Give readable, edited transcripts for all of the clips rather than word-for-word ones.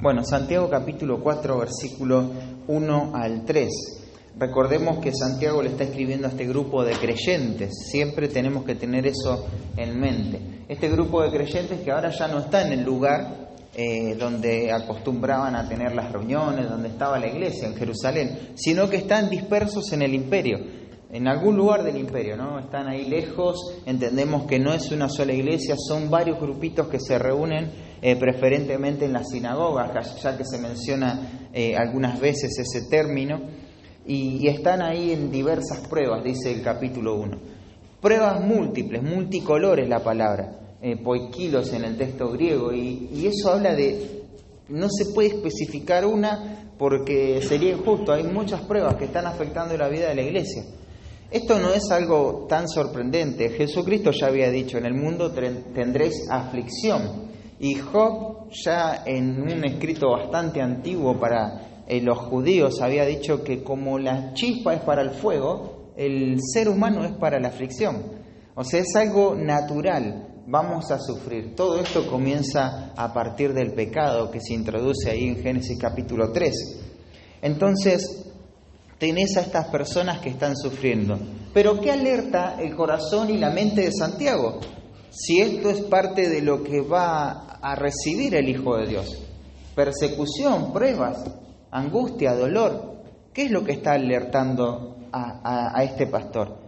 Bueno, Santiago capítulo 4, versículo 1 al 3. Recordemos que Santiago le está escribiendo a este grupo de creyentes. Siempre tenemos que tener eso en mente. Este grupo de creyentes que ahora ya no está en el lugar donde acostumbraban a tener las reuniones, donde estaba la iglesia en Jerusalén, sino que están dispersos en el imperio, en algún lugar del imperio, ¿no? Están ahí lejos. Entendemos que no es una sola iglesia, son varios grupitos que se reúnen preferentemente en las sinagogas, ya que se menciona algunas veces ese término, y están ahí en diversas pruebas, dice el capítulo 1. Pruebas múltiples, multicolores la palabra, poikilos en el texto griego, y eso habla de, no se puede especificar una porque sería injusto, hay muchas pruebas que están afectando la vida de la iglesia. Esto no es algo tan sorprendente. Jesucristo ya había dicho, en el mundo tendréis aflicción. Y Job, ya en un escrito bastante antiguo para los judíos, había dicho que como la chispa es para el fuego, el ser humano es para la aflicción. O sea, es algo natural, vamos a sufrir. Todo esto comienza a partir del pecado que se introduce ahí en Génesis capítulo 3. Entonces, tenés a estas personas que están sufriendo. Pero ¿qué alerta el corazón y la mente de Santiago? Si esto es parte de lo que va a recibir el Hijo de Dios: persecución, pruebas, angustia, dolor. ¿Qué es lo que está alertando a este pastor?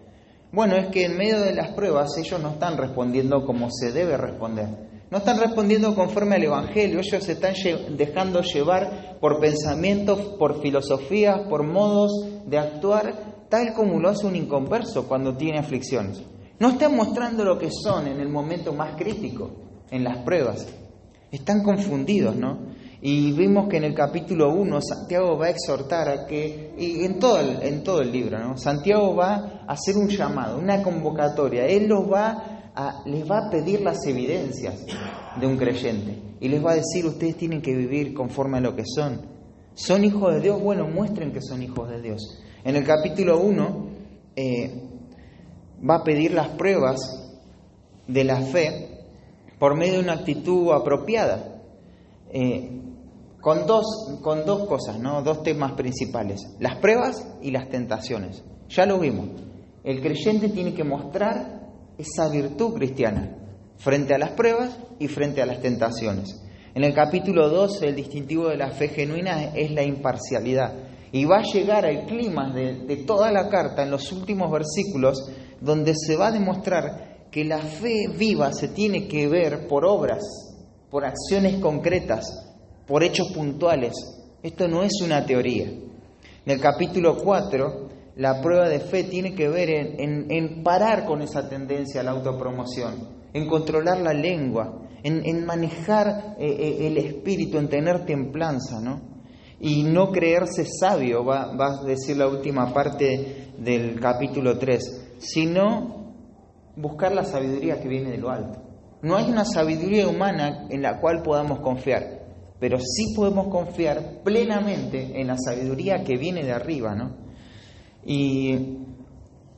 Bueno, es que en medio de las pruebas ellos no están respondiendo como se debe responder. No están respondiendo conforme al Evangelio. Ellos se están dejando llevar por pensamientos, por filosofías, por modos de actuar, tal como lo hace un inconverso cuando tiene aflicciones. No están mostrando lo que son en el momento más crítico, en las pruebas. Están confundidos, ¿no? Y vimos que en el capítulo 1 Santiago va a exhortar a que, y en todo el libro, ¿no? Santiago va a hacer un llamado, una convocatoria. Él les va a pedir las evidencias de un creyente. Y les va a decir, ustedes tienen que vivir conforme a lo que son. ¿Son hijos de Dios? Bueno, muestren que son hijos de Dios. En el capítulo 1 va a pedir las pruebas de la fe por medio de una actitud apropiada, con dos cosas, ¿no? Dos temas principales: las pruebas y las tentaciones. Ya lo vimos. El creyente tiene que mostrar esa virtud cristiana frente a las pruebas y frente a las tentaciones. En el capítulo 2, el distintivo de la fe genuina es la imparcialidad. Y va a llegar al clímax de toda la carta, en los últimos versículos, donde se va a demostrar que la fe viva se tiene que ver por obras, por acciones concretas, por hechos puntuales. Esto no es una teoría. En el capítulo 4, la prueba de fe tiene que ver en parar con esa tendencia a la autopromoción, en controlar la lengua, en manejar el espíritu, en tener templanza, ¿no? Y no creerse sabio, va a decir la última parte del capítulo 3, sino buscar la sabiduría que viene de lo alto. No hay una sabiduría humana en la cual podamos confiar, pero sí podemos confiar plenamente en la sabiduría que viene de arriba, ¿no? Y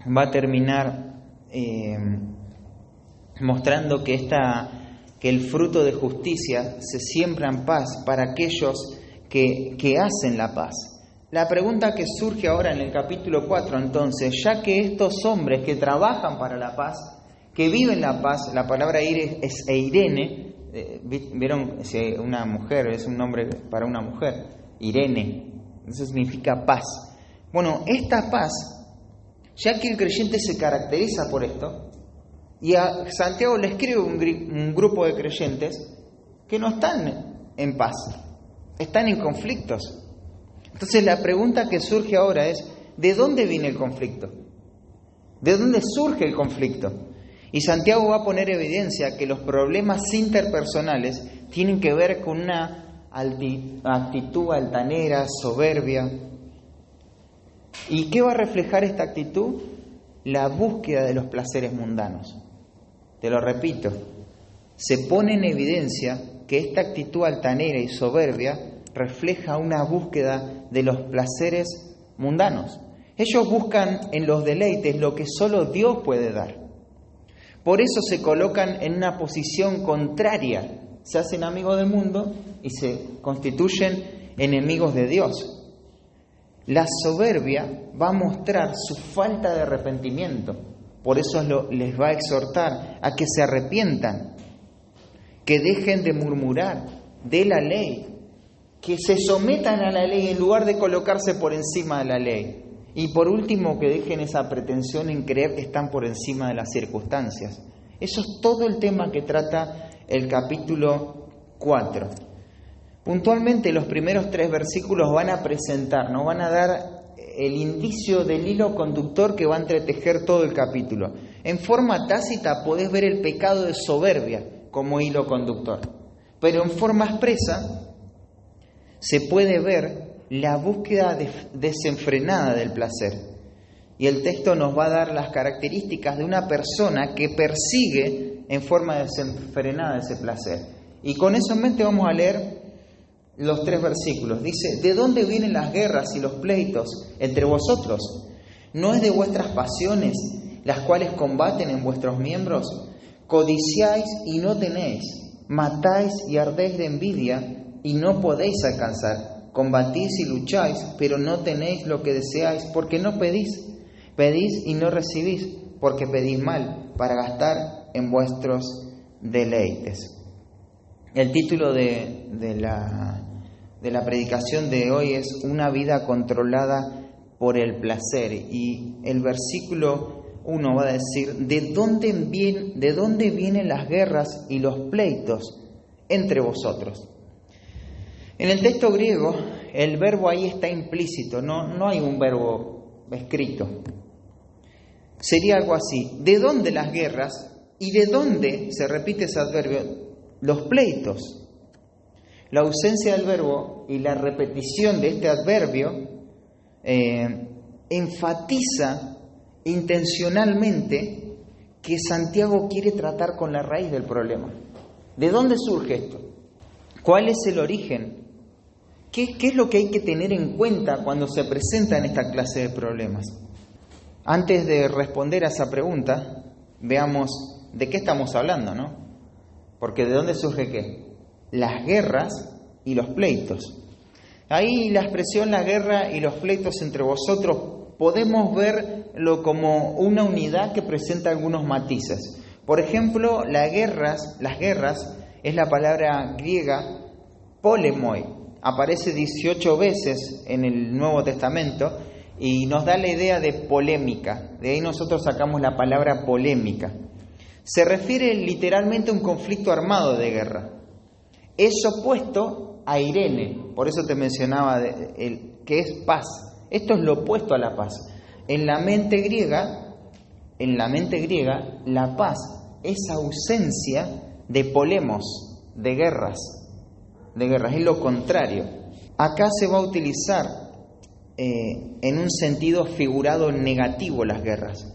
va a terminar mostrando que el fruto de justicia se siembra en paz para aquellos que hacen la paz. La pregunta que surge ahora en el capítulo 4, entonces, ya que estos hombres que trabajan para la paz, que viven la paz, la palabra es Eirene, ¿vieron? Una mujer, es un nombre para una mujer, Irene, eso significa paz. Bueno, esta paz, ya que el creyente se caracteriza por esto, y a Santiago le escribe un grupo de creyentes que no están en paz, están en conflictos. Entonces la pregunta que surge ahora es, ¿de dónde viene el conflicto? ¿De dónde surge el conflicto? Y Santiago va a poner evidencia que los problemas interpersonales tienen que ver con una actitud altanera, soberbia. ¿Y qué va a reflejar esta actitud? La búsqueda de los placeres mundanos. Te lo repito, se pone en evidencia que esta actitud altanera y soberbia refleja una búsqueda de los placeres mundanos. Ellos buscan en los deleites lo que solo Dios puede dar. Por eso se colocan en una posición contraria se hacen amigos del mundo y se constituyen enemigos de Dios. La soberbia va a mostrar su falta de arrepentimiento. Por eso les va a exhortar a que se arrepientan, que dejen de murmurar de la ley, que se sometan a la ley en lugar de colocarse por encima de la ley. Y por último, que dejen esa pretensión en creer que están por encima de las circunstancias. Eso es todo el tema que trata el capítulo 4. Puntualmente los primeros 3 versículos van a presentar, nos van a dar el indicio del hilo conductor que va a entretejer todo el capítulo. En forma tácita podés ver el pecado de soberbia como hilo conductor, pero en forma expresa se puede ver la búsqueda desenfrenada del placer. Y el texto nos va a dar las características de una persona que persigue en forma desenfrenada ese placer. Y con eso en mente vamos a leer los 3 versículos. Dice: ¿de dónde vienen las guerras y los pleitos entre vosotros? ¿No es de vuestras pasiones las cuales combaten en vuestros miembros? Codiciáis y no tenéis, matáis y ardéis de envidia y no podéis alcanzar. Combatís y lucháis, pero no tenéis lo que deseáis, porque no pedís. Pedís y no recibís, porque pedís mal, para gastar en vuestros deleites. El título de la predicación de hoy es Una vida controlada por el placer. Y el versículo 1 va a decir: ¿de dónde vienen las guerras y los pleitos entre vosotros? En el texto griego, el verbo ahí está implícito, no hay un verbo escrito. Sería algo así: ¿de dónde las guerras y de dónde, se repite ese adverbio, los pleitos? La ausencia del verbo y la repetición de este adverbio enfatiza intencionalmente que Santiago quiere tratar con la raíz del problema. ¿De dónde surge esto? ¿Cuál es el origen? ¿Qué es lo que hay que tener en cuenta cuando se presentan esta clase de problemas? Antes de responder a esa pregunta, veamos de qué estamos hablando, ¿no? Porque ¿de dónde surge qué? Las guerras y los pleitos. Ahí la expresión la guerra y los pleitos entre vosotros podemos verlo como una unidad que presenta algunos matices. Por ejemplo, las guerras es la palabra griega polemoi. Aparece 18 veces en el Nuevo Testamento y nos da la idea de polémica. De ahí nosotros sacamos la palabra polémica. Se refiere literalmente a un conflicto armado de guerra. Es opuesto a Irene, por eso te mencionaba que es paz. Esto es lo opuesto a la paz. En la mente griega, la paz es ausencia de polemos, de guerras, es lo contrario. Acá se va a utilizar en un sentido figurado negativo las guerras,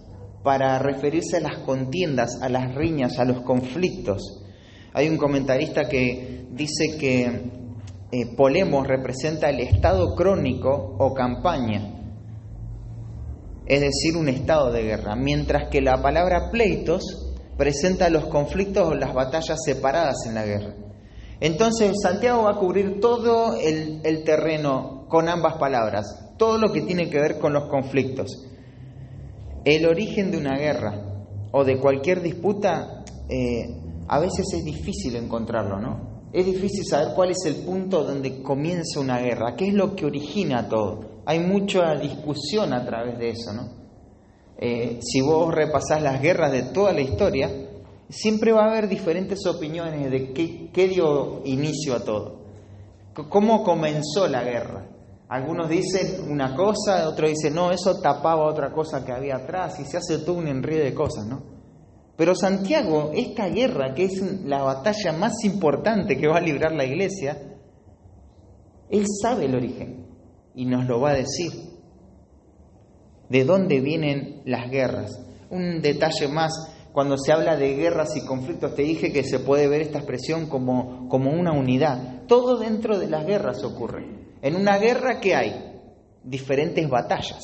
para referirse a las contiendas, a las riñas, a los conflictos. Hay un comentarista que dice que polemos representa el estado crónico o campaña, es decir, un estado de guerra, mientras que la palabra pleitos presenta los conflictos o las batallas separadas en la guerra. Entonces Santiago va a cubrir todo el terreno con ambas palabras, todo lo que tiene que ver con los conflictos. El origen de una guerra o de cualquier disputa a veces es difícil encontrarlo, ¿no? Es difícil saber cuál es el punto donde comienza una guerra, qué es lo que origina todo. Hay mucha discusión a través de eso, ¿no? Si vos repasás las guerras de toda la historia, siempre va a haber diferentes opiniones de qué dio inicio a todo. ¿Cómo comenzó la guerra? Algunos dicen una cosa, otros dicen no, eso tapaba otra cosa que había atrás, y se hace todo un enredo de cosas, ¿no? Pero Santiago, esta guerra, que es la batalla más importante que va a librar la iglesia, él sabe el origen y nos lo va a decir. ¿De dónde vienen las guerras? Un detalle más, cuando se habla de guerras y conflictos, te dije que se puede ver esta expresión como una unidad. Todo dentro de las guerras ocurre. En una guerra, ¿qué hay? Diferentes batallas,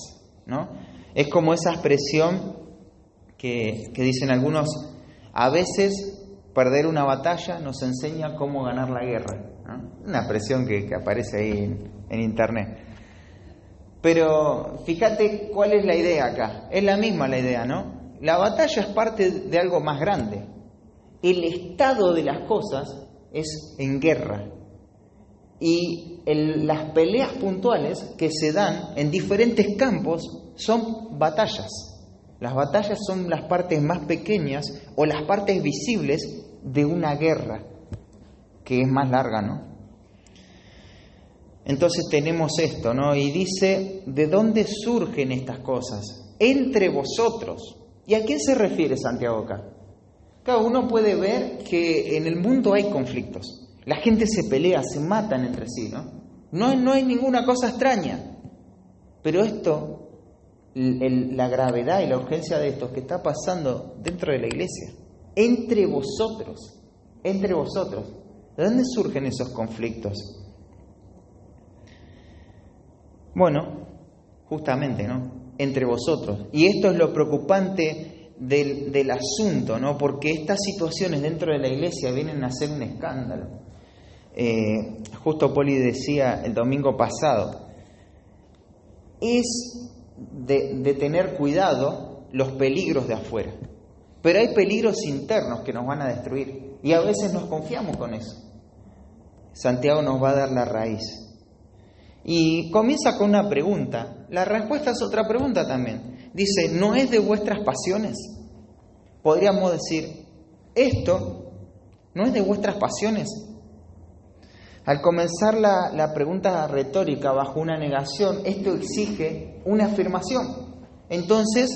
¿no? Es como esa expresión que dicen algunos: a veces Perder una batalla nos enseña cómo ganar la guerra, ¿no? Una expresión que aparece ahí en internet. Pero fíjate cuál es la idea acá. Es la misma la idea, ¿no? La batalla es parte de algo más grande. El estado de las cosas es en guerra. Y las peleas puntuales que se dan en diferentes campos son batallas. Las batallas son las partes más pequeñas o las partes visibles de una guerra que es más larga, ¿no? Entonces tenemos esto, ¿no? Y dice, ¿de dónde surgen estas cosas? Entre vosotros. ¿Y a quién se refiere Santiago acá? Claro, uno puede ver que en el mundo hay conflictos. La gente se pelea, se matan entre sí, ¿no? No hay ninguna cosa extraña. Pero esto, la gravedad y la urgencia de esto que está pasando dentro de la iglesia, entre vosotros. ¿De dónde surgen esos conflictos? Bueno, justamente, ¿no? Entre vosotros. Y esto es lo preocupante del asunto, ¿no? Porque estas situaciones dentro de la iglesia vienen a ser un escándalo. Justo Poli decía el domingo pasado, es de tener cuidado los peligros de afuera. Pero hay peligros internos que nos van a destruir. Y a veces nos confiamos con eso. Santiago nos va a dar la raíz. Y comienza con una pregunta. La respuesta es otra pregunta también. Dice, ¿no es de vuestras pasiones? Podríamos decir, ¿esto no es de vuestras pasiones? Al comenzar la pregunta retórica bajo una negación, esto exige una afirmación. Entonces,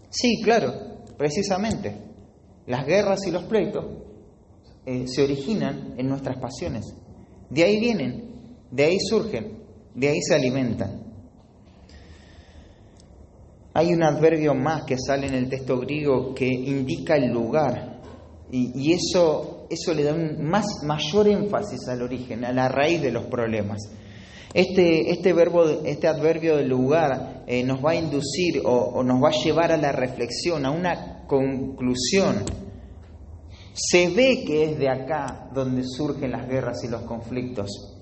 sí, claro, precisamente, las guerras y los pleitos se originan en nuestras pasiones. De ahí vienen. De ahí surgen, de ahí se alimentan. Hay un adverbio más que sale en el texto griego que indica el lugar y eso le da un mayor énfasis al origen, a la raíz de los problemas. Este adverbio del lugar nos va a inducir o nos va a llevar a la reflexión, a una conclusión. Se ve que es de acá donde surgen las guerras y los conflictos.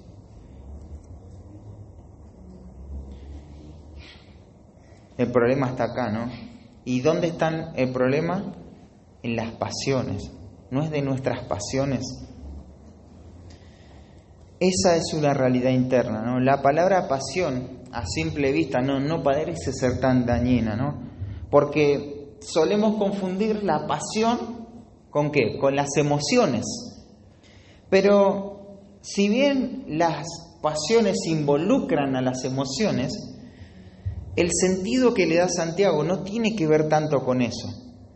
El problema está acá, ¿no? ¿Y dónde está el problema? En las pasiones. ¿No es de nuestras pasiones? Esa es una realidad interna, ¿no? La palabra pasión, a simple vista, no parece ser tan dañina, ¿no? Porque solemos confundir la pasión ¿con qué? Con las emociones. Pero si bien las pasiones involucran a las emociones, el sentido que le da Santiago no tiene que ver tanto con eso,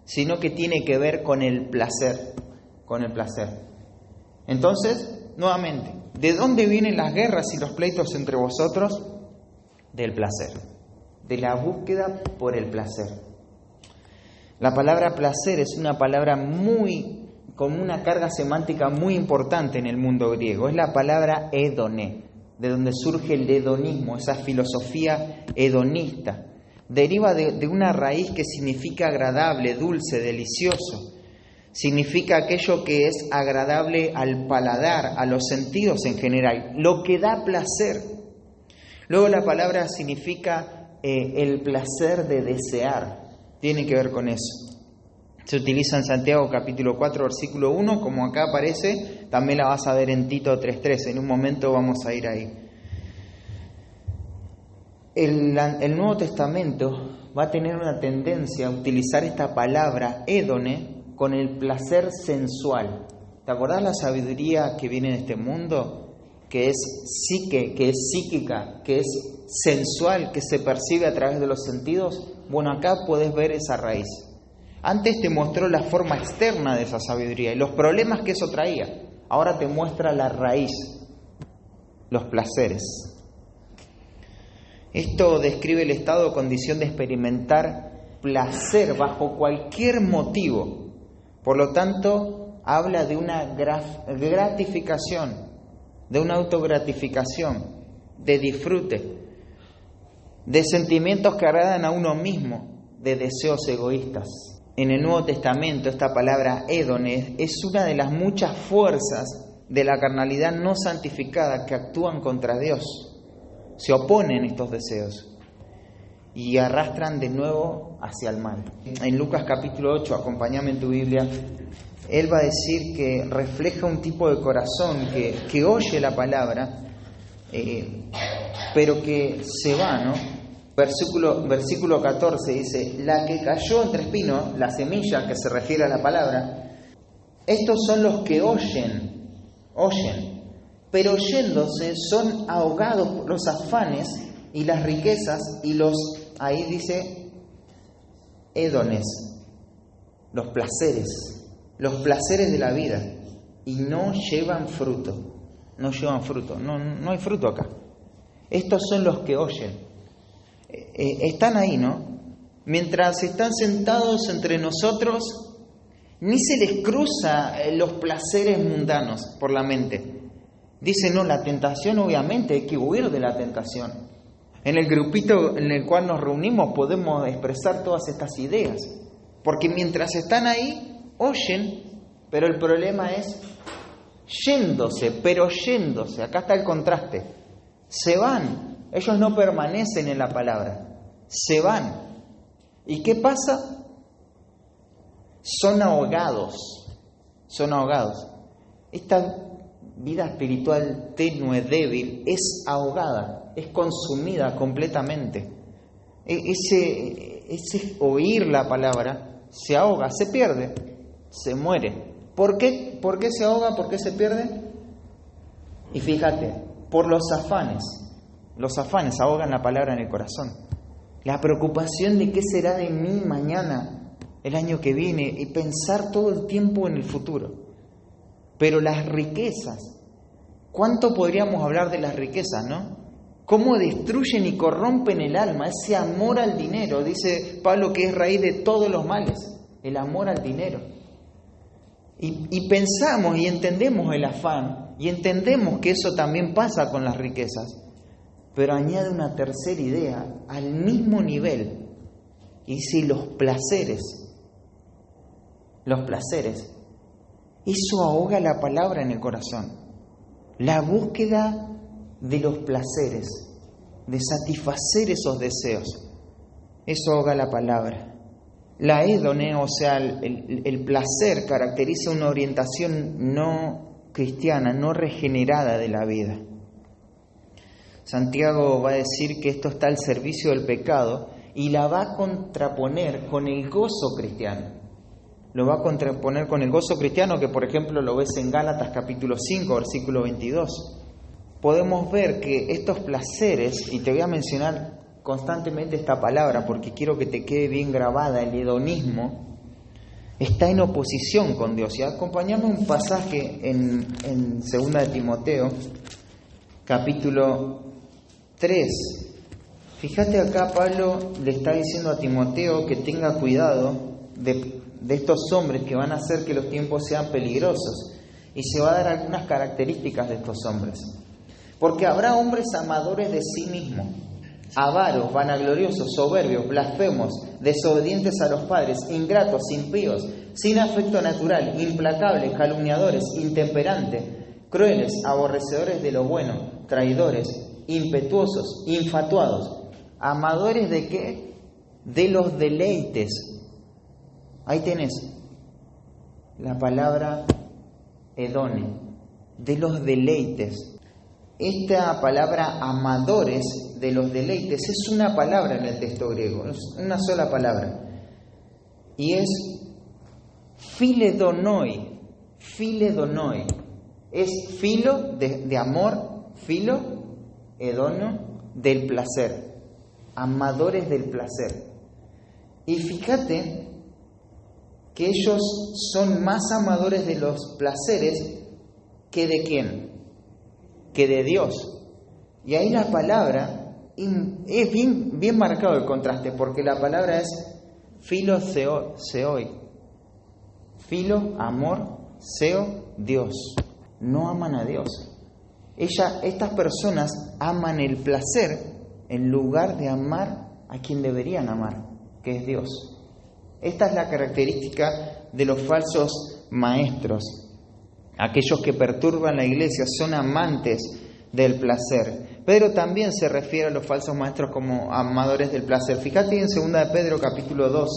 sino que tiene que ver con el placer, Entonces, nuevamente, ¿de dónde vienen las guerras y los pleitos entre vosotros? Del placer, de la búsqueda por el placer. La palabra placer es una palabra con una carga semántica muy importante en el mundo griego. Es la palabra hedoné, de donde surge el hedonismo, esa filosofía hedonista. Deriva de una raíz que significa agradable, dulce, delicioso. Significa aquello que es agradable al paladar, a los sentidos en general, lo que da placer. Luego la palabra significa el placer de desear, tiene que ver con eso. Se utiliza en Santiago capítulo 4, versículo 1, como acá aparece, también la vas a ver en Tito 3.3, en un momento vamos a ir ahí. El Nuevo Testamento va a tener una tendencia a utilizar esta palabra hédone con el placer sensual. ¿Te acordás la sabiduría que viene de este mundo? Que es psique, que es psíquica, que es sensual, que se percibe a través de los sentidos. Bueno, acá podés ver esa raíz. Antes te mostró la forma externa de esa sabiduría y los problemas que eso traía. Ahora te muestra la raíz, los placeres. Esto describe el estado o condición de experimentar placer bajo cualquier motivo. Por lo tanto, habla de una gratificación, de una autogratificación, de disfrute, de sentimientos que agradan a uno mismo, de deseos egoístas. en el Nuevo Testamento, esta palabra Edone es una de las muchas fuerzas de la carnalidad no santificada que actúan contra Dios. Se oponen estos deseos y arrastran de nuevo hacia el mal. En Lucas capítulo 8, acompáñame en tu Biblia, él va a decir que refleja un tipo de corazón que oye la palabra, pero que se va, ¿no? Versículo 14 dice, la que cayó entre espinos, la semilla que se refiere a la palabra, estos son los que oyen, pero oyéndose son ahogados por los afanes y las riquezas y ahí dice, edones, los placeres de la vida, y no llevan fruto, no hay fruto acá. Estos son los que oyen. Están ahí, ¿no? Mientras están sentados entre nosotros, ni se les cruza los placeres mundanos por la mente. Dicen, no, la tentación, obviamente, hay que huir de la tentación. En el grupito en el cual nos reunimos podemos expresar todas estas ideas, porque mientras están ahí, oyen, pero el problema es yéndose, acá está el contraste, se van. Ellos no permanecen en la palabra, se van. ¿Y qué pasa? Son ahogados. Esta vida espiritual tenue, débil, es ahogada, es consumida completamente. Ese oír la palabra se ahoga, se pierde, se muere. ¿Por qué? ¿Por qué se ahoga? ¿Por qué se pierde? Y fíjate, por los afanes. Los afanes ahogan la palabra en el corazón. La preocupación de qué será de mí mañana, el año que viene, y pensar todo el tiempo en el futuro. Pero las riquezas, ¿cuánto podríamos hablar de las riquezas, no? Cómo destruyen y corrompen el alma, ese amor al dinero. Dice Pablo que es raíz de todos los males, el amor al dinero. Y pensamos y entendemos el afán, y entendemos que eso también pasa con las riquezas. Pero añade una tercera idea al mismo nivel, y dice los placeres, eso ahoga la palabra en el corazón. La búsqueda de los placeres, de satisfacer esos deseos, eso ahoga la palabra. La édone, o sea, el placer, caracteriza una orientación no cristiana, no regenerada de la vida. Santiago va a decir que esto está al servicio del pecado y la va a contraponer con el gozo cristiano. Lo va a contraponer con el gozo cristiano que, por ejemplo, lo ves en Gálatas capítulo 5, versículo 22. Podemos ver que estos placeres, y te voy a mencionar constantemente esta palabra porque quiero que te quede bien grabada, el hedonismo, está en oposición con Dios. Y acompáñame un pasaje en 2 de Timoteo, capítulo 3. Fíjate acá, Pablo le está diciendo a Timoteo que tenga cuidado de estos hombres que van a hacer que los tiempos sean peligrosos, y se va a dar algunas características de estos hombres. Porque habrá hombres amadores de sí mismos, avaros, vanagloriosos, soberbios, blasfemos, desobedientes a los padres, ingratos, impíos, sin afecto natural, implacables, calumniadores, intemperantes, crueles, aborrecedores de lo bueno, traidores, impetuosos, infatuados, amadores de ¿qué? De los deleites. Ahí tenés la palabra edone, de los deleites. Esta palabra amadores de los deleites es una palabra en el texto griego, es una sola palabra. Y es filedonoi. Es filo de amor, filo, edono, del placer. Amadores del placer. Y fíjate que ellos son más amadores de los placeres que de ¿quién? Que de Dios. Y ahí la palabra es bien marcado el contraste, porque la palabra es filo seoi. Filo, amor, seo, Dios. No aman a Dios. Estas personas aman el placer en lugar de amar a quien deberían amar, que es Dios. Esta es la característica de los falsos maestros. Aquellos que perturban la iglesia son amantes del placer. Pedro también se refiere a los falsos maestros como amadores del placer. Fíjate en 2 de Pedro capítulo 2,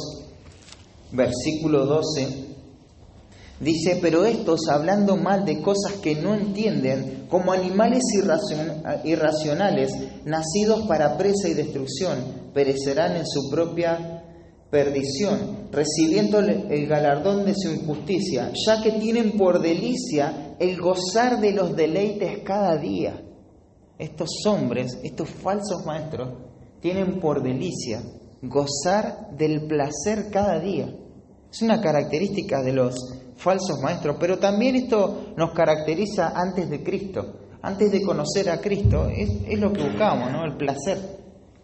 versículo 12. Dice, pero estos, hablando mal de cosas que no entienden, como animales irracionales, nacidos para presa y destrucción, perecerán en su propia perdición, recibiendo el galardón de su injusticia, ya que tienen por delicia el gozar de los deleites cada día. Estos hombres, estos falsos maestros, tienen por delicia gozar del placer cada día. Es una característica de los falsos maestros, pero también esto nos caracteriza antes de Cristo. Antes de conocer a Cristo, es lo que buscamos, ¿no? El placer,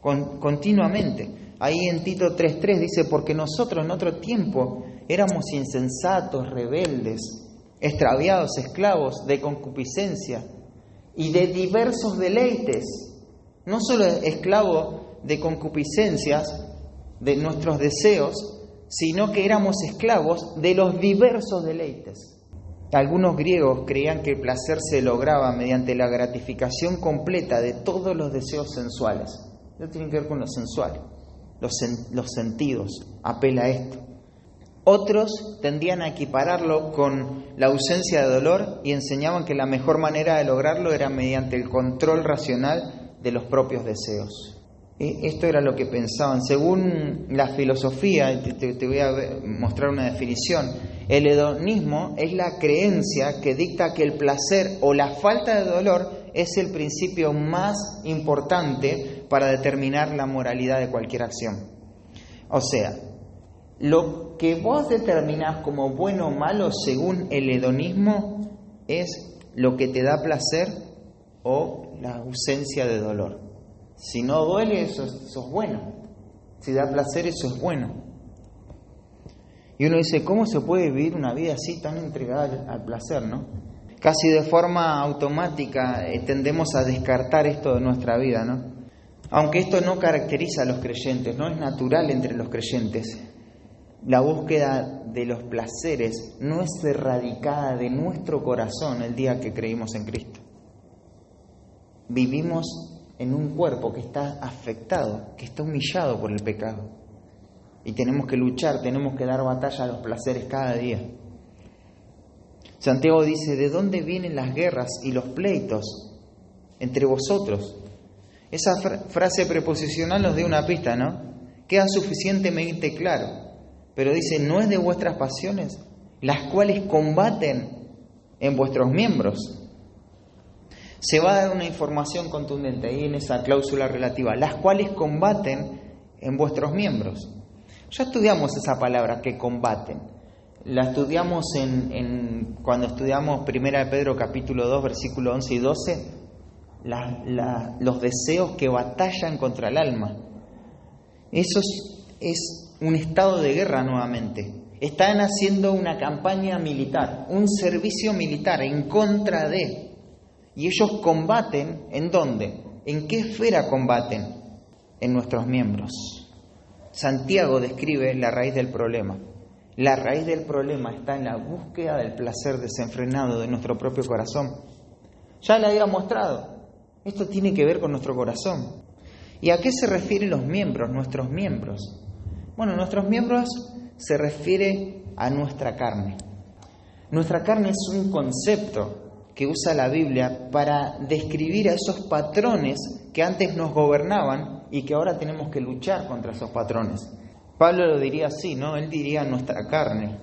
continuamente. Ahí en Tito 3:3 dice, porque nosotros en otro tiempo éramos insensatos, rebeldes, extraviados, esclavos de concupiscencia y de diversos deleites. No solo esclavos de concupiscencias, de nuestros deseos, sino que éramos esclavos de los diversos deleites. Algunos griegos creían que el placer se lograba mediante la gratificación completa de todos los deseos sensuales. Eso tiene que ver con lo sensual, los sentidos, apela a esto. Otros tendían a equipararlo con la ausencia de dolor y enseñaban que la mejor manera de lograrlo era mediante el control racional de los propios deseos. Esto era lo que pensaban. Según la filosofía, te voy a mostrar una definición. El hedonismo es la creencia que dicta que el placer o la falta de dolor es el principio más importante para determinar la moralidad de cualquier acción. O sea, lo que vos determinás como bueno o malo según el hedonismo es lo que te da placer o la ausencia de dolor. Si no duele, eso es bueno. Si da placer, eso es bueno. Y uno dice, ¿cómo se puede vivir una vida así tan entregada al placer, no? Casi de forma automática tendemos a descartar esto de nuestra vida, ¿no? Aunque esto no caracteriza a los creyentes, no es natural entre los creyentes. La búsqueda de los placeres no es erradicada de nuestro corazón el día que creímos en Cristo. Vivimos en un cuerpo que está afectado, que está humillado por el pecado. Y tenemos que luchar, tenemos que dar batalla a los placeres cada día. Santiago dice, ¿de dónde vienen las guerras y los pleitos entre vosotros? Esa frase preposicional nos dio una pista, ¿no? Queda suficientemente claro. Pero dice, ¿no es de vuestras pasiones, las cuales combaten en vuestros miembros? Se va a dar una información contundente ahí en esa cláusula relativa, las cuales combaten en vuestros miembros. Ya estudiamos esa palabra, que combaten. La estudiamos cuando estudiamos 1 de Pedro capítulo 2, versículo 11 y 12, los deseos que batallan contra el alma. Eso es un estado de guerra nuevamente. Están haciendo una campaña militar, un servicio militar en contra de... Y ellos combaten, ¿en dónde? ¿En qué esfera combaten? En nuestros miembros. Santiago describe la raíz del problema. La raíz del problema está en la búsqueda del placer desenfrenado de nuestro propio corazón. Ya le había mostrado. Esto tiene que ver con nuestro corazón. ¿Y a qué se refieren los miembros, nuestros miembros? Bueno, nuestros miembros se refiere a nuestra carne. Nuestra carne es un concepto que usa la Biblia para describir a esos patrones que antes nos gobernaban y que ahora tenemos que luchar contra esos patrones. Pablo lo diría así, ¿no? Él diría nuestra carne.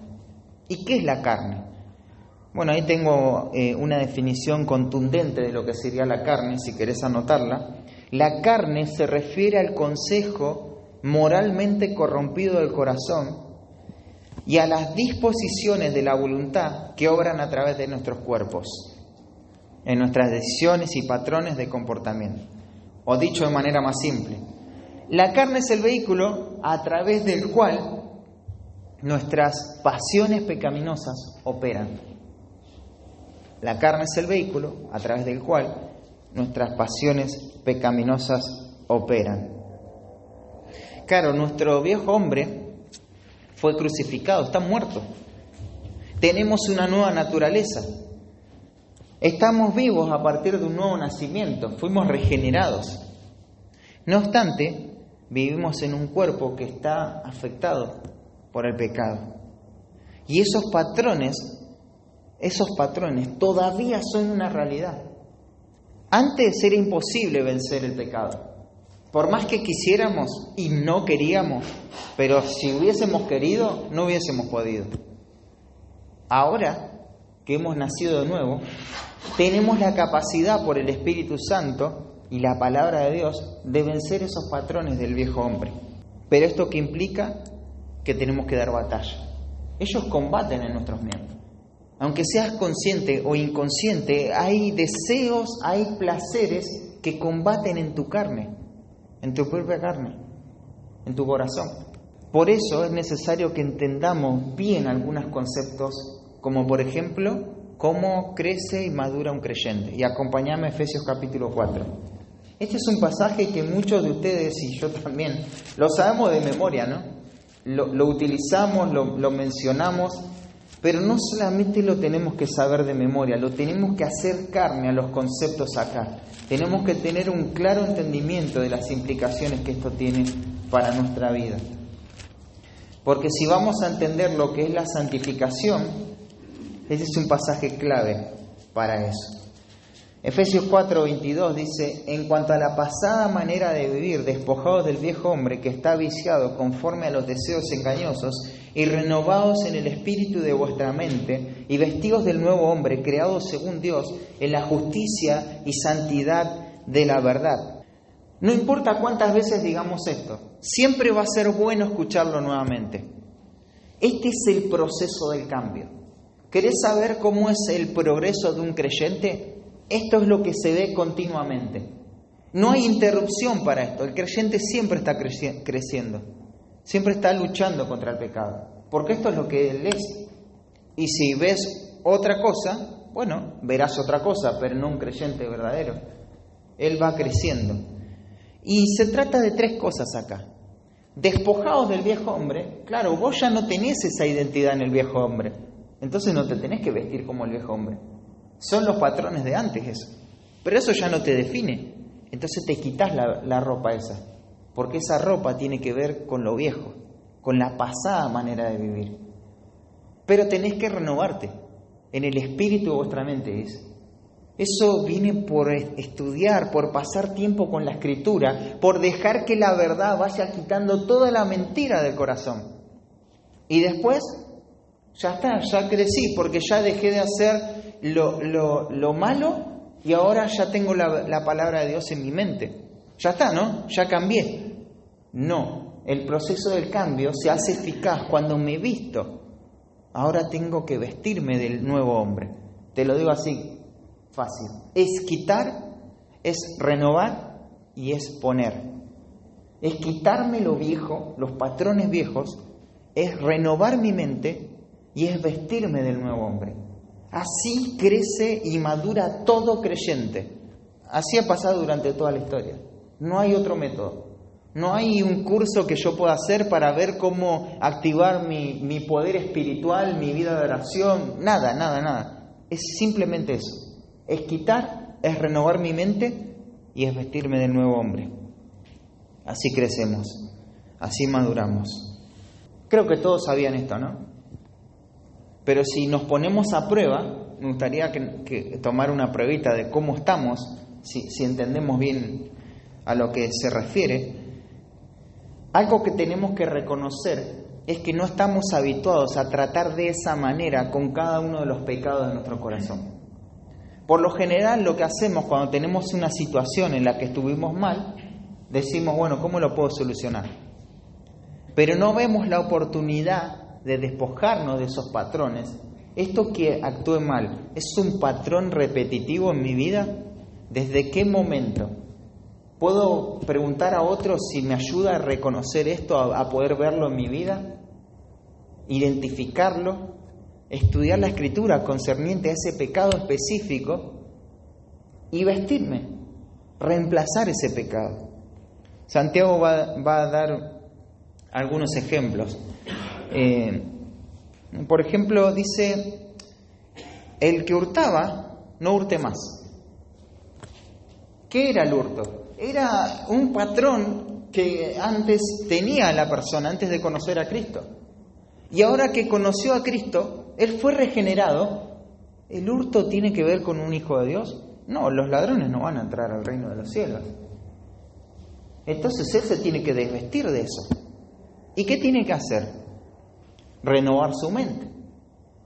¿Y qué es la carne? Bueno, ahí tengo una definición contundente de lo que sería la carne, si querés anotarla. La carne se refiere al consejo moralmente corrompido del corazón y a las disposiciones de la voluntad que obran a través de nuestros cuerpos, en nuestras decisiones y patrones de comportamiento. O dicho de manera más simple, la carne es el vehículo a través del cual nuestras pasiones pecaminosas operan. La carne es el vehículo a través del cual nuestras pasiones pecaminosas operan. Claro, nuestro viejo hombre fue crucificado, está muerto. Tenemos una nueva naturaleza. Estamos vivos a partir de un nuevo nacimiento, fuimos regenerados. No obstante, vivimos en un cuerpo que está afectado por el pecado. Y esos patrones todavía son una realidad. Antes era imposible vencer el pecado. Por más que quisiéramos y no queríamos, pero si hubiésemos querido, no hubiésemos podido. Ahora que hemos nacido de nuevo, tenemos la capacidad por el Espíritu Santo y la palabra de Dios de vencer esos patrones del viejo hombre. Pero esto que implica que tenemos que dar batalla. Ellos combaten en nuestros miembros. Aunque seas consciente o inconsciente, hay deseos, hay placeres que combaten en tu carne, en tu propia carne, en tu corazón. Por eso es necesario que entendamos bien algunos conceptos, como por ejemplo, cómo crece y madura un creyente. Y acompáñame a Efesios capítulo 4. Este es un pasaje que muchos de ustedes y yo también lo sabemos de memoria, ¿no? Lo utilizamos, lo mencionamos, pero no solamente lo tenemos que saber de memoria, lo tenemos que hacer carne a los conceptos acá. Tenemos que tener un claro entendimiento de las implicaciones que esto tiene para nuestra vida. Porque si vamos a entender lo que es la santificación, ese es un pasaje clave para eso. Efesios 4:22 dice: en cuanto a la pasada manera de vivir, despojados del viejo hombre que está viciado conforme a los deseos engañosos, y renovados en el espíritu de vuestra mente, y vestidos del nuevo hombre, creado según Dios, en la justicia y santidad de la verdad. No importa cuántas veces digamos esto, siempre va a ser bueno escucharlo nuevamente. Este es el proceso del cambio. ¿Querés saber cómo es el progreso de un creyente? Esto es lo que se ve continuamente. No hay interrupción para esto. El creyente siempre está creciendo. Siempre está luchando contra el pecado. Porque esto es lo que él es. Y si ves otra cosa, bueno, verás otra cosa, pero no un creyente verdadero. Él va creciendo. Y se trata de tres cosas acá. Despojados del viejo hombre, claro, vos ya no tenés esa identidad en el viejo hombre. Entonces no te tenés que vestir como el viejo hombre. Son los patrones de antes eso. Pero eso ya no te define. Entonces te quitas la ropa esa. Porque esa ropa tiene que ver con lo viejo, con la pasada manera de vivir. Pero tenés que renovarte en el espíritu de vuestra mente, dice. Eso viene por estudiar, por pasar tiempo con la Escritura, por dejar que la verdad vaya quitando toda la mentira del corazón. Y después, ya está, ya crecí, porque ya dejé de hacer lo malo y ahora ya tengo la palabra de Dios en mi mente. Ya está, ¿no? Ya cambié. No, el proceso del cambio se hace eficaz cuando me visto. Ahora tengo que vestirme del nuevo hombre. Te lo digo así, fácil. Es quitar, es renovar y es poner. Es quitarme lo viejo, los patrones viejos, es renovar mi mente y es vestirme del nuevo hombre. Así crece y madura todo creyente. Así ha pasado durante toda la historia. No hay otro método. No hay un curso que yo pueda hacer para ver cómo activar mi poder espiritual, mi vida de oración. Nada. Es simplemente eso. Es quitar, es renovar mi mente y es vestirme del nuevo hombre. Así crecemos, así maduramos. Creo que todos sabían esto, ¿no? Pero si nos ponemos a prueba, me gustaría que tomar una pruebita de cómo estamos, si entendemos bien a lo que se refiere. Algo que tenemos que reconocer es que no estamos habituados a tratar de esa manera con cada uno de los pecados de nuestro corazón. Por lo general, lo que hacemos cuando tenemos una situación en la que estuvimos mal, decimos, bueno, ¿cómo lo puedo solucionar? Pero no vemos la oportunidad de despojarnos de esos patrones. Esto que actúe mal, ¿es un patrón repetitivo en mi vida? ¿Desde qué momento? ¿Puedo preguntar a otros si me ayuda a reconocer esto, a poder verlo en mi vida? Identificarlo, estudiar la Escritura concerniente a ese pecado específico y vestirme, reemplazar ese pecado. Santiago va a dar algunos ejemplos. Por ejemplo, dice, el que hurtaba, no hurte más. ¿Qué era el hurto? Era un patrón que antes tenía la persona, antes de conocer a Cristo. Y ahora que conoció a Cristo, él fue regenerado. ¿El hurto tiene que ver con un hijo de Dios? No, los ladrones no van a entrar al reino de los cielos. Entonces él se tiene que desvestir de eso. ¿Y qué tiene que hacer? Renovar su mente.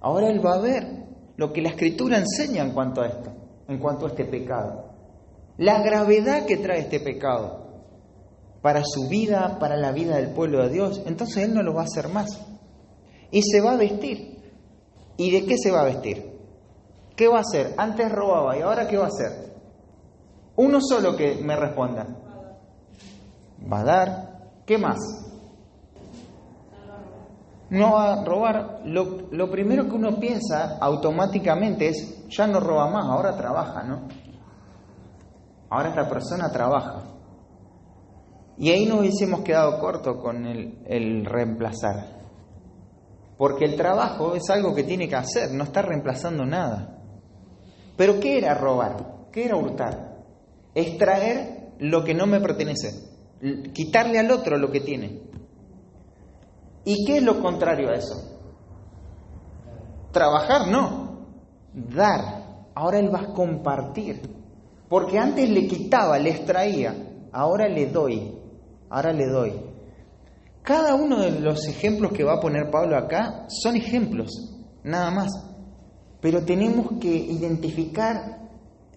Ahora él va a ver lo que la Escritura enseña en cuanto a esto, en cuanto a este pecado. La gravedad que trae este pecado para su vida, para la vida del pueblo de Dios. Entonces él no lo va a hacer más. Y se va a vestir. ¿Y de qué se va a vestir? ¿Qué va a hacer? Antes robaba y ahora ¿qué va a hacer? Uno solo que me responda. Va a dar. ¿Qué más? No va a robar. Lo primero que uno piensa automáticamente es, ya no roba más, ahora trabaja, ¿no? Ahora esta persona trabaja. Y ahí nos hubiésemos quedado cortos con el reemplazar. Porque el trabajo es algo que tiene que hacer, no está reemplazando nada. ¿Pero qué era robar? ¿Qué era hurtar? Extraer lo que no me pertenece. Quitarle al otro lo que tiene. ¿Y qué es lo contrario a eso? Trabajar no. Dar. Ahora él va a compartir. Porque antes le quitaba, le extraía. Ahora le doy. Ahora le doy. Cada uno de los ejemplos que va a poner Pablo acá son ejemplos, nada más. Pero tenemos que identificar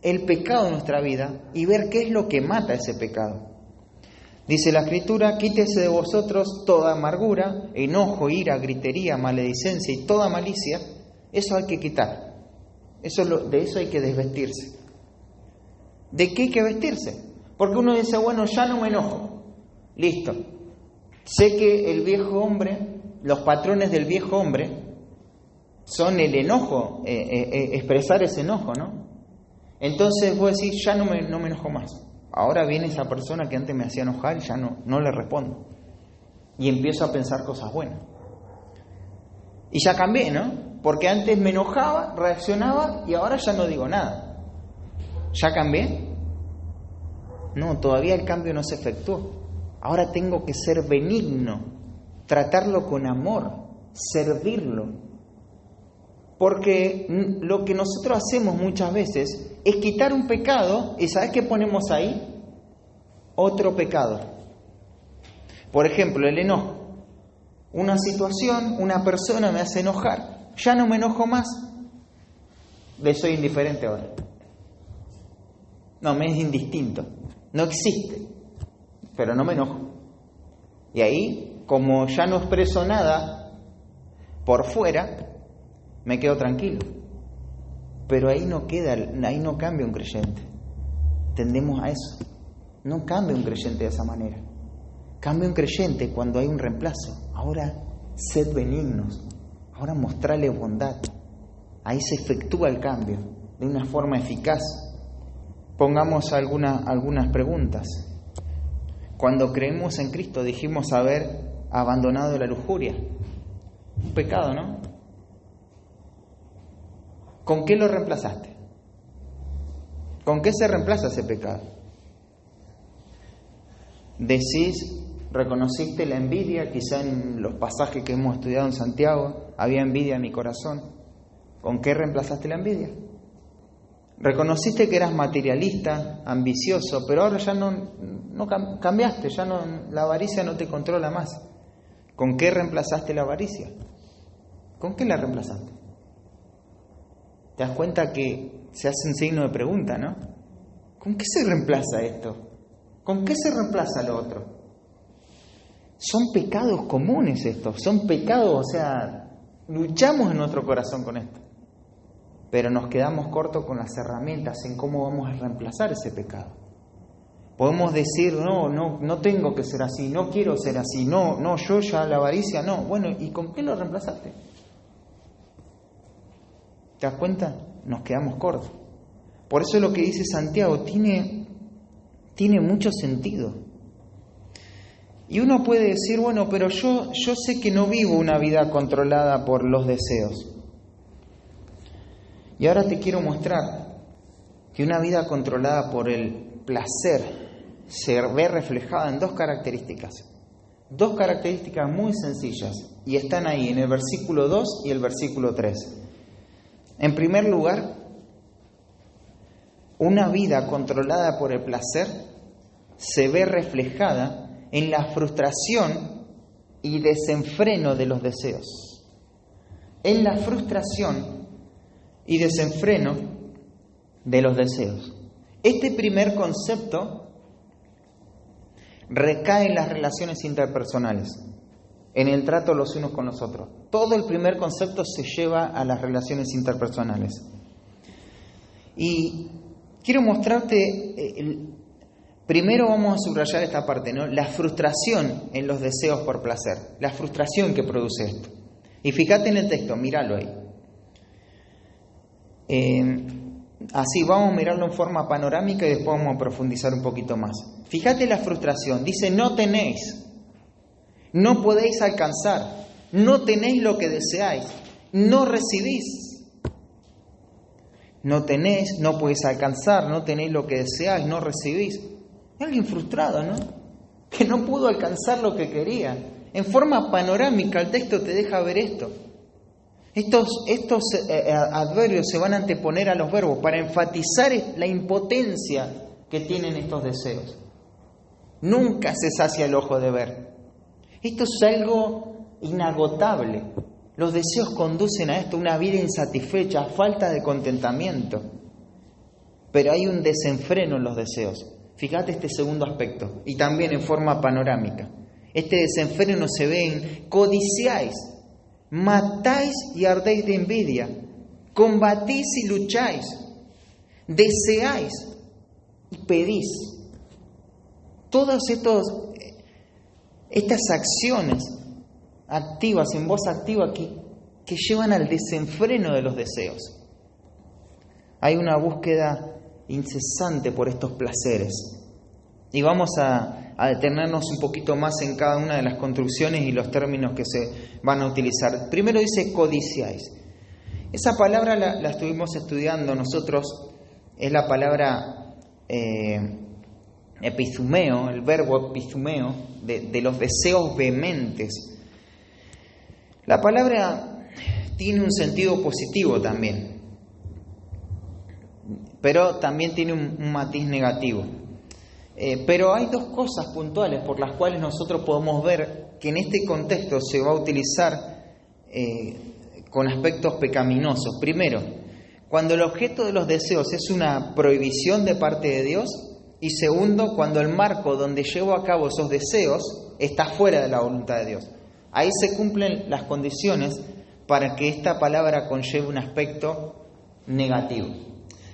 el pecado de nuestra vida y ver qué es lo que mata ese pecado. Dice la Escritura, quítese de vosotros toda amargura, enojo, ira, gritería, maledicencia y toda malicia. Eso hay que quitar. De eso hay que desvestirse. ¿De qué hay que vestirse? Porque uno dice, bueno, ya no me enojo. Listo. Sé que el viejo hombre, los patrones del viejo hombre, son el enojo, expresar ese enojo, ¿no? Entonces vos decís, ya no me enojo más. Ahora viene esa persona que antes me hacía enojar y ya no le respondo. Y empiezo a pensar cosas buenas. Y ya cambié, ¿no? Porque antes me enojaba, reaccionaba y ahora ya no digo nada. ¿Ya cambié? No, todavía el cambio no se efectuó. Ahora tengo que ser benigno, tratarlo con amor, servirlo. Porque lo que nosotros hacemos muchas veces es quitar un pecado y ¿sabes qué ponemos ahí? Otro pecado. Por ejemplo, el enojo. Una situación, una persona me hace enojar. Ya no me enojo más. Le soy indiferente ahora. No, me es indistinto. No existe. Pero no me enojo. Y ahí, como ya no expreso nada por fuera, me quedo tranquilo. Pero ahí no cambia un creyente. Tendemos a eso. No cambia un creyente de esa manera. Cambia un creyente cuando hay un reemplazo. Ahora, sed benignos. Ahora mostrarle bondad. Ahí se efectúa el cambio de una forma eficaz. Pongamos algunas preguntas. Cuando creemos en Cristo dijimos haber abandonado la lujuria. Un pecado, ¿no? ¿Con qué lo reemplazaste? ¿Con qué se reemplaza ese pecado? Decís, reconociste la envidia, quizá en los pasajes que hemos estudiado en Santiago, había envidia en mi corazón. ¿Con qué reemplazaste la envidia? Reconociste que eras materialista, ambicioso, pero ahora ya no cambiaste, la avaricia no te controla más. ¿Con qué reemplazaste la avaricia? ¿Con qué la reemplazaste? Te das cuenta que se hace un signo de pregunta, ¿no? ¿Con qué se reemplaza esto? ¿Con qué se reemplaza lo otro? Son pecados comunes estos, son pecados, luchamos en nuestro corazón con esto. Pero nos quedamos cortos con las herramientas en cómo vamos a reemplazar ese pecado. Podemos decir, no tengo que ser así, no quiero ser así, yo ya la avaricia, no. Bueno, ¿y con qué lo reemplazaste? ¿Te das cuenta? Nos quedamos cortos. Por eso lo que dice Santiago tiene mucho sentido. Y uno puede decir, bueno, pero yo sé que no vivo una vida controlada por los deseos. Y ahora te quiero mostrar que una vida controlada por el placer se ve reflejada en dos características. Dos características muy sencillas, y están ahí en el versículo 2 y el versículo 3. En primer lugar, una vida controlada por el placer se ve reflejada en la frustración y desenfreno de los deseos. En la frustración y desenfreno de los deseos. Este primer concepto recae en las relaciones interpersonales, en el trato los unos con los otros. Todo el primer concepto se lleva a las relaciones interpersonales. Y quiero mostrarte, primero vamos a subrayar esta parte, ¿no? La frustración en los deseos por placer, la frustración que produce esto. Y fíjate en el texto, míralo ahí. Así, vamos a mirarlo en forma panorámica y después vamos a profundizar un poquito más. Fíjate la frustración, dice, no tenéis, no podéis alcanzar, no tenéis lo que deseáis, no recibís. No tenéis, no podéis alcanzar, no tenéis lo que deseáis, no recibís. Alguien frustrado, ¿no? Que no pudo alcanzar lo que quería. En forma panorámica el texto te deja ver esto. Estos adverbios se van a anteponer a los verbos para enfatizar la impotencia que tienen estos deseos. Nunca se sacia el ojo de ver. Esto es algo inagotable. Los deseos conducen a esto, una vida insatisfecha, falta de contentamiento. Pero hay un desenfreno en los deseos. Fíjate este segundo aspecto, y también en forma panorámica. Este desenfreno se ve en codiciáis, matáis y ardéis de envidia, combatís y lucháis, deseáis y pedís. Todas estas acciones activas, en voz activa, que llevan al desenfreno de los deseos. Hay una búsqueda incesante por estos placeres. Y vamos a detenernos un poquito más en cada una de las construcciones y los términos que se van a utilizar. Primero dice codiciáis. Esa palabra la estuvimos estudiando nosotros, es la palabra epizumeo, el verbo epizumeo, de los deseos vehementes. La palabra tiene un sentido positivo también, pero también tiene un matiz negativo. Pero hay dos cosas puntuales por las cuales nosotros podemos ver que en este contexto se va a utilizar con aspectos pecaminosos. Primero, cuando el objeto de los deseos es una prohibición de parte de Dios, y segundo, cuando el marco donde llevo a cabo esos deseos está fuera de la voluntad de Dios. Ahí se cumplen las condiciones para que esta palabra conlleve un aspecto negativo.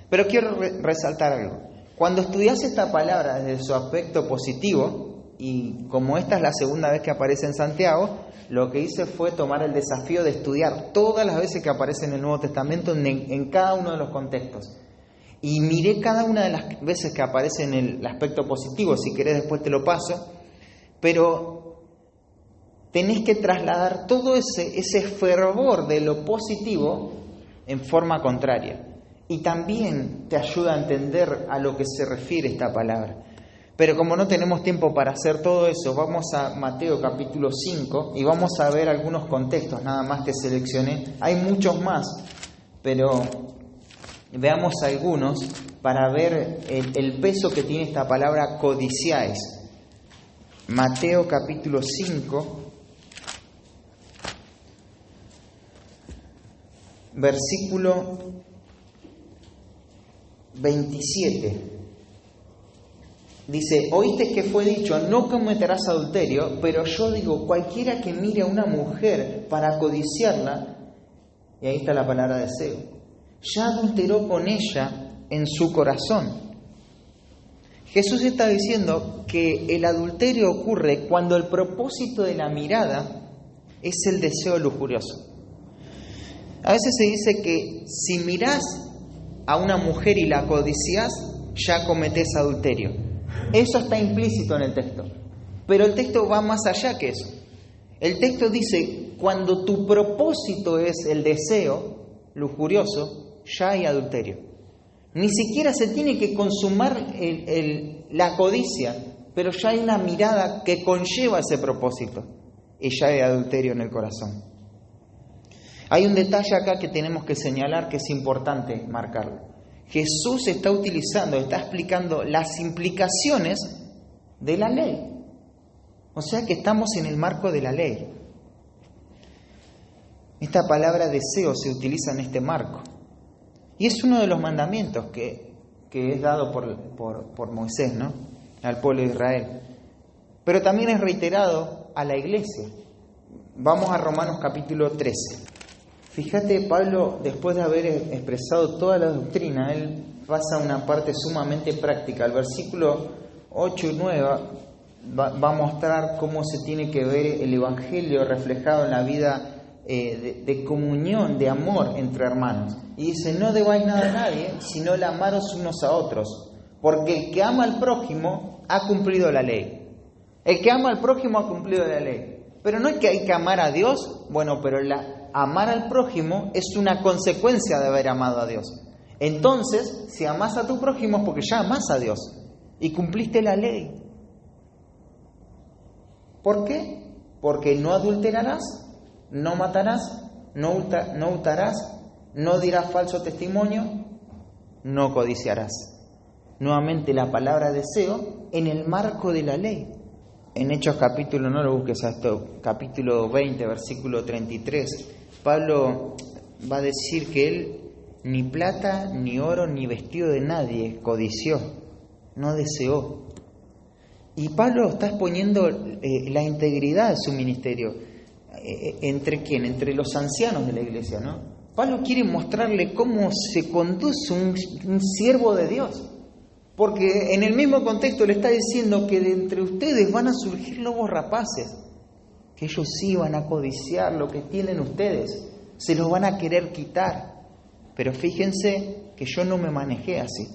Pero quiero resaltar algo. Cuando estudias esta palabra desde su aspecto positivo, y como esta es la segunda vez que aparece en Santiago, lo que hice fue tomar el desafío de estudiar todas las veces que aparece en el Nuevo Testamento en cada uno de los contextos. Y miré cada una de las veces que aparece en el aspecto positivo, si querés después te lo paso, pero tenés que trasladar todo ese fervor de lo positivo en forma contraria. Y también te ayuda a entender a lo que se refiere esta palabra. Pero como no tenemos tiempo para hacer todo eso, vamos a Mateo capítulo 5 y vamos a ver algunos contextos, nada más que seleccioné. Hay muchos más, pero veamos algunos para ver el peso que tiene esta palabra codiciáis. Mateo capítulo 5, versículo 27. Dice, oíste que fue dicho, no cometerás adulterio, pero yo digo, cualquiera que mire a una mujer para codiciarla, y ahí está la palabra deseo, ya adulteró con ella en su corazón. Jesús está diciendo que el adulterio ocurre cuando el propósito de la mirada es el deseo lujurioso. A veces se dice que si mirás a una mujer y la codiciás, ya cometés adulterio. Eso está implícito en el texto. Pero el texto va más allá que eso. El texto dice, cuando tu propósito es el deseo lujurioso, ya hay adulterio. Ni siquiera se tiene que consumar la codicia, pero ya hay una mirada que conlleva ese propósito y ya hay adulterio en el corazón. Hay un detalle acá que tenemos que señalar que es importante marcarlo. Jesús está explicando las implicaciones de la ley. O sea que estamos en el marco de la ley. Esta palabra deseo se utiliza en este marco. Y es uno de los mandamientos que es dado por Moisés, ¿no? Al pueblo de Israel. Pero también es reiterado a la iglesia. Vamos a Romanos capítulo 13. Fíjate, Pablo, después de haber expresado toda la doctrina, él pasa a una parte sumamente práctica. El versículo 8 y 9 va a mostrar cómo se tiene que ver el Evangelio reflejado en la vida de comunión, de amor entre hermanos. Y dice, no debáis nada a nadie, sino el amaros unos a otros, porque el que ama al prójimo ha cumplido la ley. El que ama al prójimo ha cumplido la ley. Pero no es que hay que amar a Dios, bueno, pero amar al prójimo es una consecuencia de haber amado a Dios. Entonces, si amas a tu prójimo es porque ya amas a Dios y cumpliste la ley. ¿Por qué? Porque no adulterarás, no matarás, no hurtarás, no dirás falso testimonio, no codiciarás. Nuevamente la palabra deseo en el marco de la ley. En Hechos capítulo, no lo busques a esto, capítulo 20, versículo 33, Pablo va a decir que él ni plata, ni oro, ni vestido de nadie codició, no deseó. Y Pablo está exponiendo la integridad de su ministerio. ¿Entre quién? Entre los ancianos de la iglesia, ¿no? Pablo quiere mostrarle cómo se conduce un siervo de Dios. Porque en el mismo contexto le está diciendo que de entre ustedes van a surgir lobos rapaces. Que ellos sí van a codiciar lo que tienen ustedes. Se los van a querer quitar. Pero fíjense que yo no me manejé así.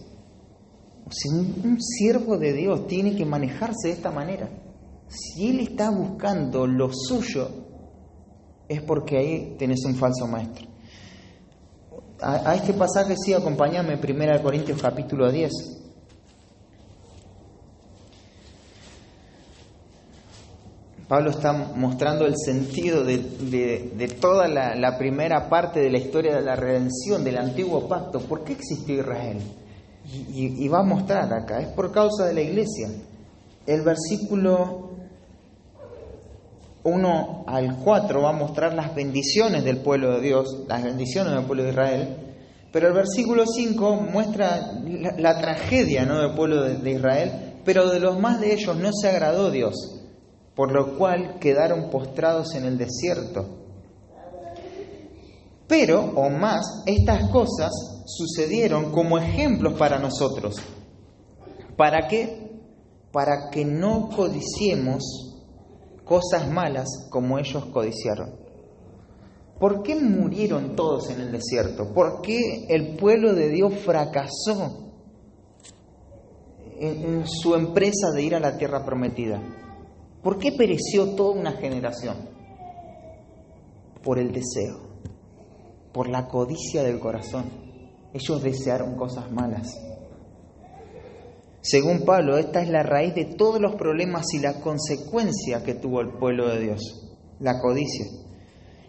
O sea, un siervo de Dios tiene que manejarse de esta manera. Si él está buscando lo suyo, es porque ahí tenés un falso maestro. A este pasaje sí, acompáñame, 1 Corintios capítulo 10. Pablo está mostrando el sentido de toda la primera parte de la historia de la redención del antiguo pacto. ¿Por qué existió Israel? Y va a mostrar acá, es por causa de la iglesia. El versículo 1 al 4 va a mostrar las bendiciones del pueblo de Dios, las bendiciones del pueblo de Israel. Pero el versículo 5 muestra la tragedia, ¿no?, del pueblo de Israel, pero de los más de ellos no se agradó Dios, por lo cual quedaron postrados en el desierto. Pero, o más, estas cosas sucedieron como ejemplos para nosotros. ¿Para qué? Para que no codiciemos cosas malas como ellos codiciaron. ¿Por qué murieron todos en el desierto? ¿Por qué el pueblo de Dios fracasó en su empresa de ir a la tierra prometida? ¿Por qué pereció toda una generación? Por el deseo, por la codicia del corazón. Ellos desearon cosas malas. Según Pablo, esta es la raíz de todos los problemas y la consecuencia que tuvo el pueblo de Dios, la codicia.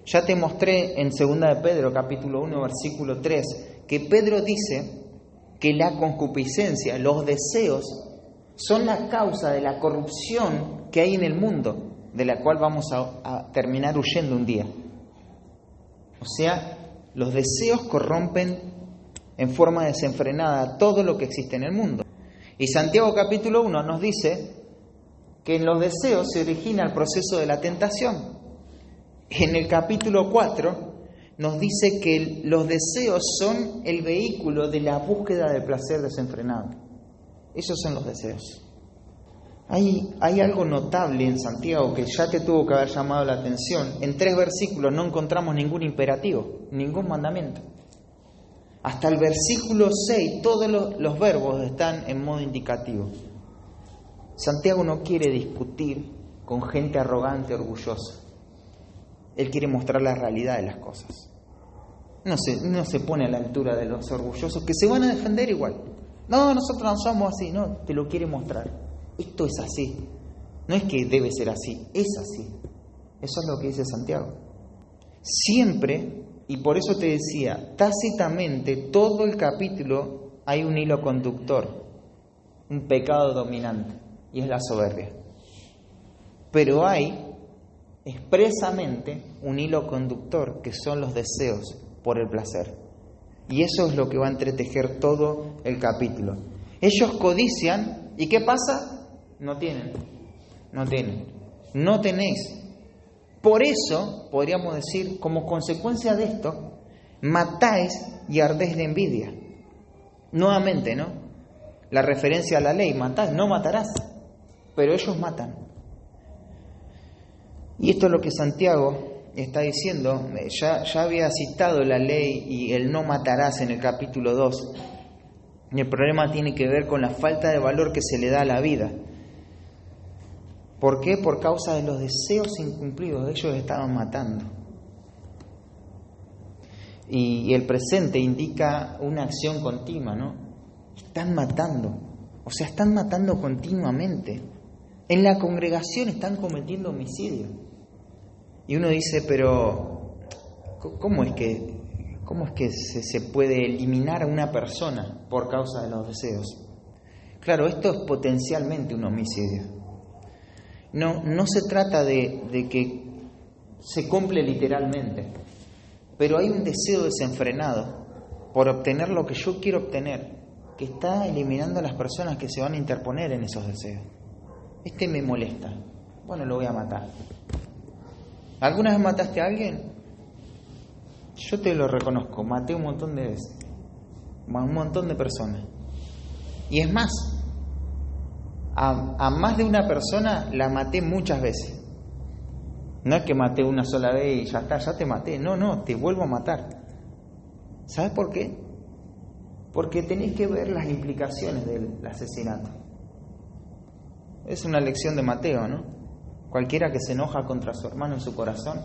Ya te mostré en 2 de Pedro, capítulo 1, versículo 3, que Pedro dice que la concupiscencia, los deseos, son la causa de la corrupción que hay en el mundo, de la cual vamos a terminar huyendo un día. O sea, los deseos corrompen en forma desenfrenada todo lo que existe en el mundo. Y Santiago capítulo 1 nos dice que en los deseos se origina el proceso de la tentación. En el capítulo 4 nos dice que los deseos son el vehículo de la búsqueda del placer desenfrenado. Esos son los deseos. Hay algo notable en Santiago que ya te tuvo que haber llamado la atención. En 3 versículos no encontramos ningún imperativo, ningún mandamiento. Hasta el versículo 6 todos los verbos están en modo indicativo. Santiago no quiere discutir con gente arrogante, orgullosa. Él quiere mostrar la realidad de las cosas. No se pone a la altura de los orgullosos que se van a defender igual. No, nosotros no somos así. No, te lo quiere mostrar. Esto es así. No es que debe ser así, es así. Eso es lo que dice Santiago. Siempre, y por eso te decía, tácitamente, todo el capítulo hay un hilo conductor, un pecado dominante, y es la soberbia. Pero hay expresamente un hilo conductor, que son los deseos por el placer. Y eso es lo que va a entretejer todo el capítulo. Ellos codician, ¿y qué pasa? No tenéis. Por eso, podríamos decir, como consecuencia de esto, matáis y ardéis de envidia. Nuevamente, ¿no? La referencia a la ley, matáis, no matarás, pero ellos matan. Y esto es lo que Santiago está diciendo. Ya había citado la ley y el no matarás en el capítulo 2. Y el problema tiene que ver con la falta de valor que se le da a la vida. ¿Por qué? Por causa de los deseos incumplidos. Ellos estaban matando. Y el presente indica una acción continua, ¿no? Están matando. O sea, están matando continuamente. En la congregación están cometiendo homicidio. Y uno dice, pero ¿cómo es que se puede eliminar a una persona por causa de los deseos? Claro, esto es potencialmente un homicidio. No se trata de que se cumple literalmente, pero hay un deseo desenfrenado por obtener lo que yo quiero obtener, que está eliminando a las personas que se van a interponer en esos deseos. Este me molesta, bueno, lo voy a matar. ¿Alguna vez mataste a alguien? Yo te lo reconozco, maté un montón de veces, un montón de personas. Y es más, a más de una persona la maté muchas veces. No es que maté una sola vez y ya está, ya te maté. No, te vuelvo a matar. ¿Sabes por qué? Porque tenés que ver las implicaciones del asesinato. Es una lección de Mateo, ¿no? Cualquiera que se enoja contra su hermano en su corazón,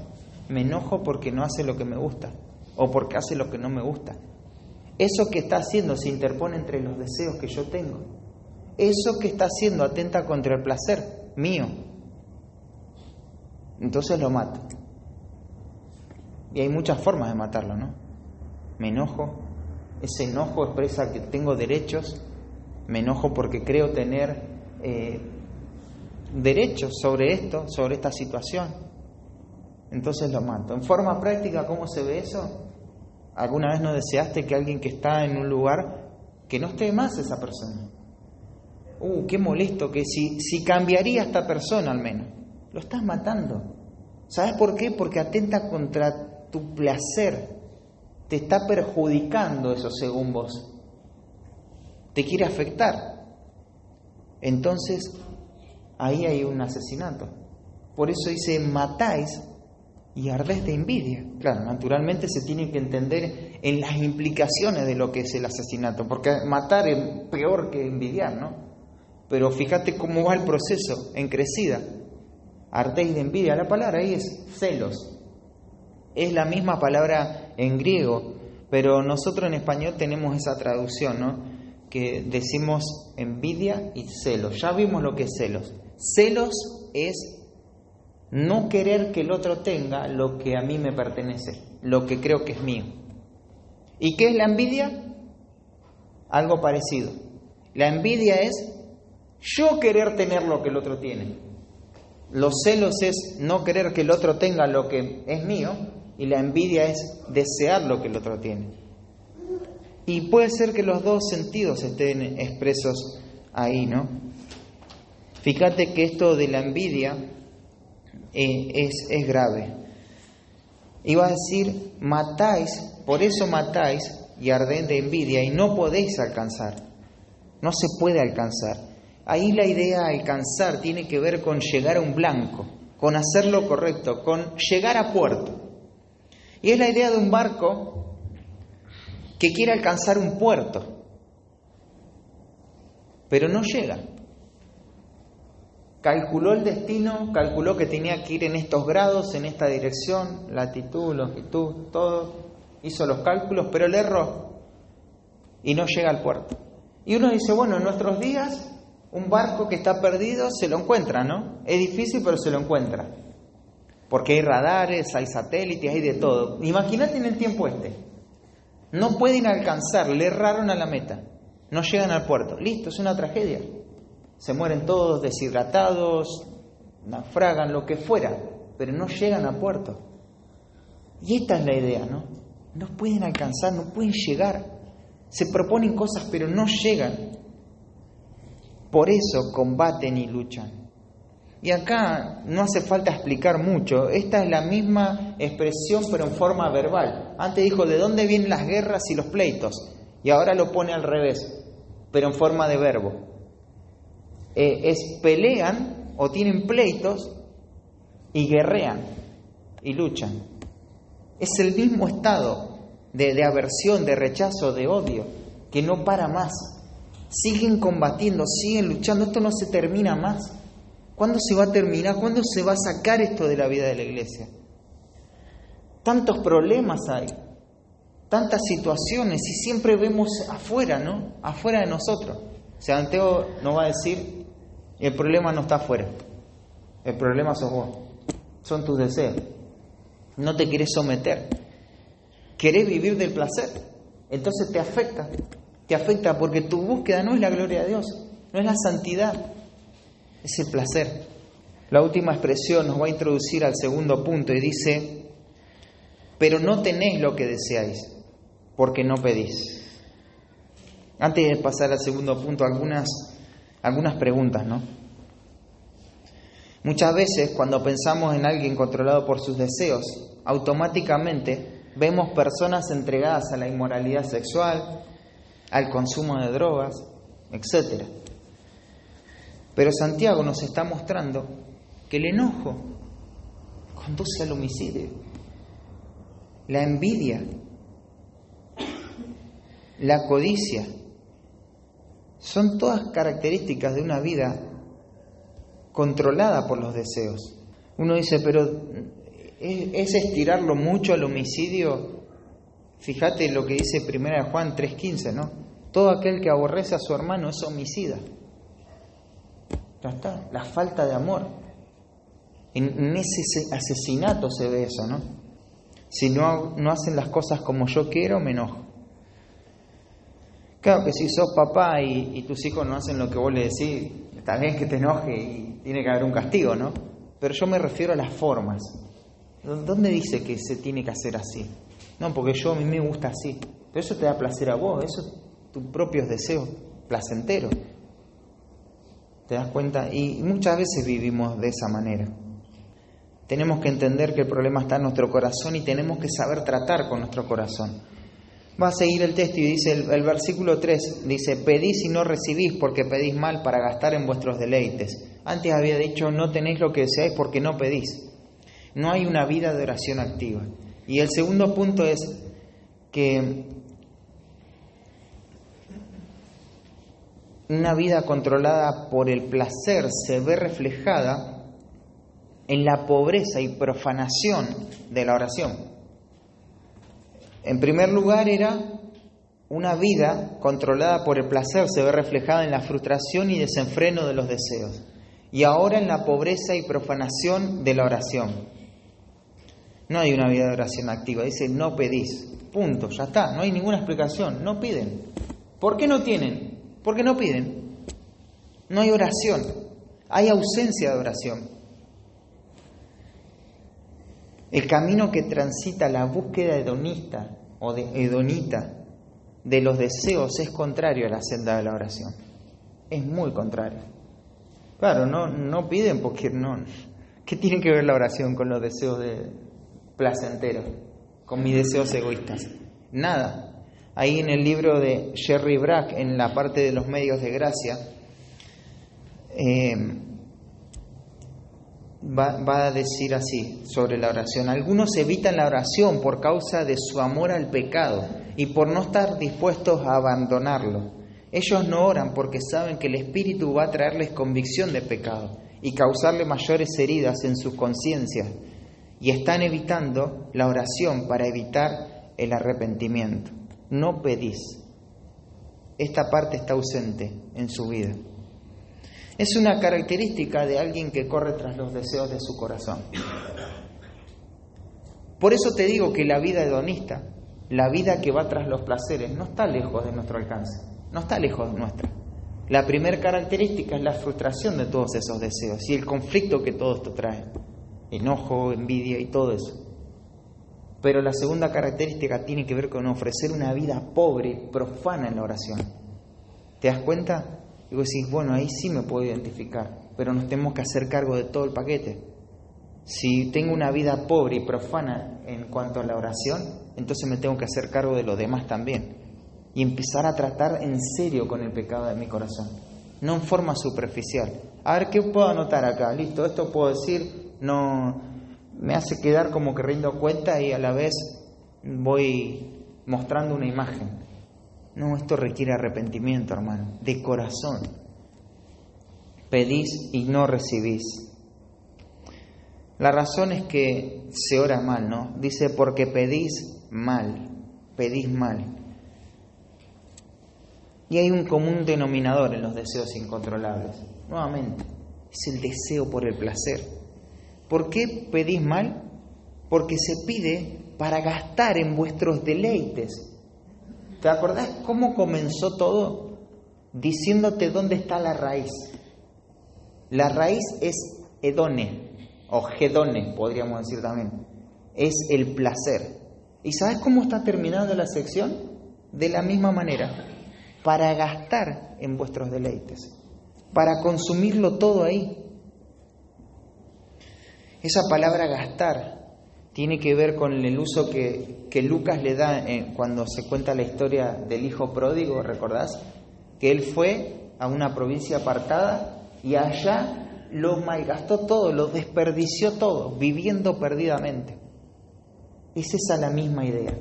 me enojo porque no hace lo que me gusta o porque hace lo que no me gusta. Eso que está haciendo se interpone entre los deseos que yo tengo. Eso que está haciendo atenta contra el placer mío. Entonces lo mato. Y hay muchas formas de matarlo, ¿no? Me enojo. Ese enojo expresa que tengo derechos. Me enojo porque creo tener derechos sobre esto, sobre esta situación. Entonces lo mato. En forma práctica, ¿cómo se ve eso? ¿Alguna vez no deseaste que alguien que está en un lugar, que no esté más esa persona? Qué molesto, que si cambiaría esta persona al menos. Lo estás matando. ¿Sabes por qué? Porque atenta contra tu placer. Te está perjudicando eso según vos. Te quiere afectar. Entonces, ahí hay un asesinato. Por eso dice, matáis y ardéis de envidia. Claro, naturalmente se tiene que entender en las implicaciones de lo que es el asesinato. Porque matar es peor que envidiar, ¿no? Pero fíjate cómo va el proceso, en crecida. Ardéis de envidia, la palabra ahí es celos. Es la misma palabra en griego, pero nosotros en español tenemos esa traducción, ¿no? Que decimos envidia y celos. Ya vimos lo que es celos. Celos es no querer que el otro tenga lo que a mí me pertenece, lo que creo que es mío. ¿Y qué es la envidia? Algo parecido. La envidia es yo querer tener lo que el otro tiene. Los celos es no querer que el otro tenga lo que es mío, y la envidia es desear lo que el otro tiene. Y puede ser que los dos sentidos estén expresos ahí, ¿no? Fíjate que esto de la envidia es grave. Iba a decir, matáis, por eso matáis y ardéis de envidia y no podéis alcanzar. No se puede alcanzar. Ahí la idea de alcanzar tiene que ver con llegar a un blanco, con hacer lo correcto, con llegar a puerto. Y es la idea de un barco que quiere alcanzar un puerto, pero no llega. calculó el destino, calculó que tenía que ir en estos grados, en esta dirección, latitud, longitud, todo, hizo los cálculos, pero le erró y no llega al puerto. Y uno dice, bueno, en nuestros días un barco que está perdido se lo encuentra, ¿no? Es difícil, pero se lo encuentra. Porque hay radares, hay satélites, hay de todo. Imagínate en el tiempo no pueden alcanzar, le erraron a la meta, no llegan al puerto. Listo, es una tragedia. Se mueren todos deshidratados, naufragan, lo que fuera, pero no llegan a puerto. Y esta es la idea, ¿no? No pueden alcanzar, no pueden llegar. Se proponen cosas, pero no llegan. Por eso combaten y luchan. Y acá no hace falta explicar mucho. Esta es la misma expresión, pero en forma verbal. Antes dijo, ¿de dónde vienen las guerras y los pleitos? Y ahora lo pone al revés, pero en forma de verbo. Pelean o tienen pleitos y guerrean y luchan. Es el mismo estado de aversión, de rechazo, de odio, que no para más. Siguen combatiendo, siguen luchando. Esto no se termina más. ¿Cuándo se va a terminar? ¿Cuándo se va a sacar esto de la vida de la iglesia? Tantos problemas hay, tantas situaciones, y siempre vemos afuera, ¿no? Afuera de nosotros. Santiago nos va a decir, el problema no está afuera, el problema sos vos, son tus deseos. No te querés someter, querés vivir del placer, entonces te afecta porque tu búsqueda no es la gloria de Dios, no es la santidad, es el placer. La última expresión nos va a introducir al segundo punto y dice, pero no tenéis lo que deseáis, porque no pedís. Antes de pasar al segundo punto, algunas preguntas, ¿no? Muchas veces cuando pensamos en alguien controlado por sus deseos, automáticamente vemos personas entregadas a la inmoralidad sexual, al consumo de drogas, etc. Pero Santiago nos está mostrando que el enojo conduce al homicidio, la envidia, la codicia. Son todas características de una vida controlada por los deseos. Uno dice, pero ¿es estirarlo mucho al homicidio? Fíjate lo que dice 1 Juan 3:15, ¿no? Todo aquel que aborrece a su hermano es homicida. Ya está, la falta de amor. En ese asesinato se ve eso, ¿no? Si no hacen las cosas como yo quiero, me enojo. Claro que si sos papá y tus hijos no hacen lo que vos le decís, está bien que te enoje y tiene que haber un castigo, ¿no? Pero yo me refiero a las formas. ¿Dónde dice que se tiene que hacer así? No, porque a mí me gusta así. Pero eso te da placer a vos, eso es tus propios deseos placenteros. ¿Te das cuenta? Y muchas veces vivimos de esa manera. Tenemos que entender que el problema está en nuestro corazón y tenemos que saber tratar con nuestro corazón. Va a seguir el texto y dice, el versículo 3, dice, pedís y no recibís porque pedís mal para gastar en vuestros deleites. Antes había dicho, no tenéis lo que deseáis porque no pedís. No hay una vida de oración activa. Y el segundo punto es que una vida controlada por el placer se ve reflejada en la pobreza y profanación de la oración. En primer lugar era una vida controlada por el placer, se ve reflejada en la frustración y desenfreno de los deseos. Y ahora en la pobreza y profanación de la oración. No hay una vida de oración activa, dice no pedís, punto, ya está, no hay ninguna explicación, no piden. ¿Por qué no tienen? Porque no piden. No hay oración, hay ausencia de oración. El camino que transita la búsqueda hedonista o hedonita de los deseos es contrario a la senda de la oración. Es muy contrario. Claro, no piden porque no. ¿Qué tiene que ver la oración con los deseos placenteros? Con mis deseos egoístas. Nada. Ahí en el libro de Jerry Brack, en la parte de los medios de gracia, va a decir así sobre la oración. Algunos evitan la oración por causa de su amor al pecado y por no estar dispuestos a abandonarlo. Ellos no oran porque saben que el Espíritu va a traerles convicción de pecado y causarle mayores heridas en sus conciencias, y están evitando la oración para evitar el arrepentimiento. No pedís. Esta parte está ausente en su vida. Es una característica de alguien que corre tras los deseos de su corazón. Por eso te digo que la vida hedonista, la vida que va tras los placeres, no está lejos de nuestro alcance, no está lejos de nuestra. La primera característica es la frustración de todos esos deseos y el conflicto que todo esto trae. Enojo, envidia y todo eso. Pero la segunda característica tiene que ver con ofrecer una vida pobre, profana en la oración. ¿Te das cuenta? Y vos decís, bueno, ahí sí me puedo identificar, pero nos tenemos que hacer cargo de todo el paquete. Si tengo una vida pobre y profana en cuanto a la oración, entonces me tengo que hacer cargo de lo demás también. Y empezar a tratar en serio con el pecado de mi corazón, no en forma superficial. A ver, ¿qué puedo anotar acá? Listo, esto puedo decir, no me hace quedar como que rindo cuenta y a la vez voy mostrando una imagen. No, esto requiere arrepentimiento, hermano, de corazón. Pedís y no recibís. La razón es que se ora mal, ¿no? Dice, porque pedís mal. Y hay un común denominador en los deseos incontrolables. Nuevamente, es el deseo por el placer. ¿Por qué pedís mal? Porque se pide para gastar en vuestros deleites. ¿Te acordás cómo comenzó todo? Diciéndote dónde está la raíz. La raíz es hedone, o gedone, podríamos decir también. Es el placer. ¿Y sabes cómo está terminando la sección? De la misma manera. Para gastar en vuestros deleites. Para consumirlo todo ahí. Esa palabra gastar tiene que ver con el uso que Lucas le da cuando se cuenta la historia del hijo pródigo, ¿recordás? Que él fue a una provincia apartada y allá lo malgastó todo, lo desperdició todo, viviendo perdidamente. Es esa la misma idea.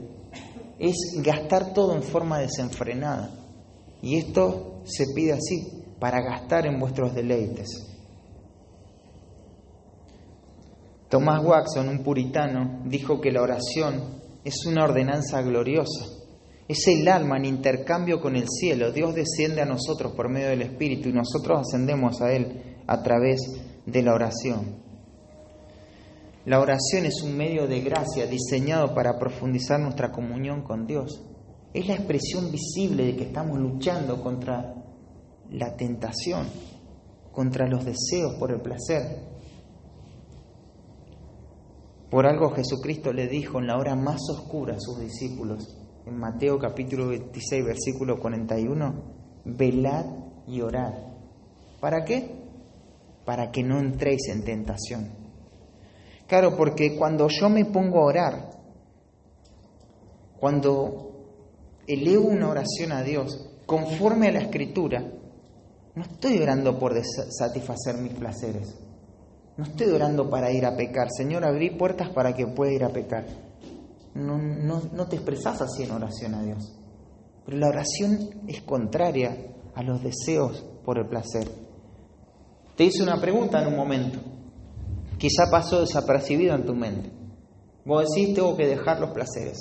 Es gastar todo en forma desenfrenada. Y esto se pide así, para gastar en vuestros deleites. Thomas Watson, un puritano, dijo que la oración es una ordenanza gloriosa. Es el alma en intercambio con el cielo. Dios desciende a nosotros por medio del Espíritu y nosotros ascendemos a Él a través de la oración. La oración es un medio de gracia diseñado para profundizar nuestra comunión con Dios. Es la expresión visible de que estamos luchando contra la tentación, contra los deseos por el placer. Por algo Jesucristo le dijo en la hora más oscura a sus discípulos, en Mateo capítulo 26, versículo 41, velad y orad. ¿Para qué? Para que no entréis en tentación. Claro, porque cuando yo me pongo a orar, cuando elevo una oración a Dios conforme a la Escritura, no estoy orando por satisfacer mis placeres. No estoy orando para ir a pecar. Señor, abrí puertas para que pueda ir a pecar. No te expresás así en oración a Dios. Pero la oración es contraria a los deseos por el placer. Te hice una pregunta en un momento. Quizá pasó desapercibido en tu mente. Vos decís, tengo que dejar los placeres.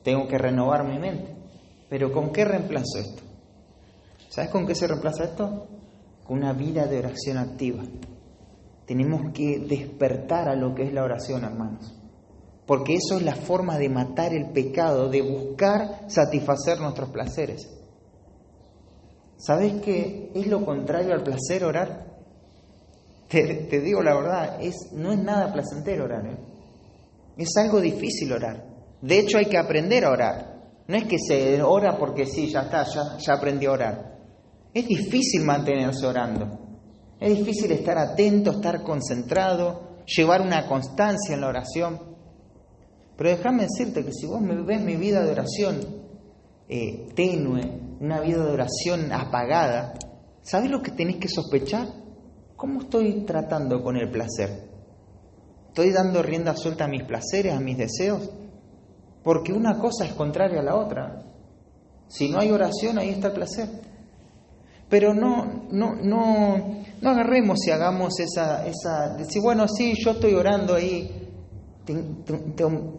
Tengo que renovar mi mente. Pero ¿con qué reemplazo esto? ¿Sabes con qué se reemplaza esto? Con una vida de oración activa. Tenemos que despertar a lo que es la oración, hermanos. Porque eso es la forma de matar el pecado, de buscar satisfacer nuestros placeres. ¿Sabes qué es lo contrario al placer, orar? Te digo la verdad, no es nada placentero orar. Es algo difícil orar. De hecho, hay que aprender a orar. No es que se ora porque sí, ya está, ya aprendí a orar. Es difícil mantenerse orando. Es difícil estar atento, estar concentrado, llevar una constancia en la oración. Pero déjame decirte que si vos me ves mi vida de oración tenue, una vida de oración apagada, ¿sabés lo que tenés que sospechar? ¿Cómo estoy tratando con el placer? ¿Estoy dando rienda suelta a mis placeres, a mis deseos? Porque una cosa es contraria a la otra. Si no hay oración, ahí está el placer. Pero no agarremos y hagamos decir, bueno, sí, yo estoy orando ahí.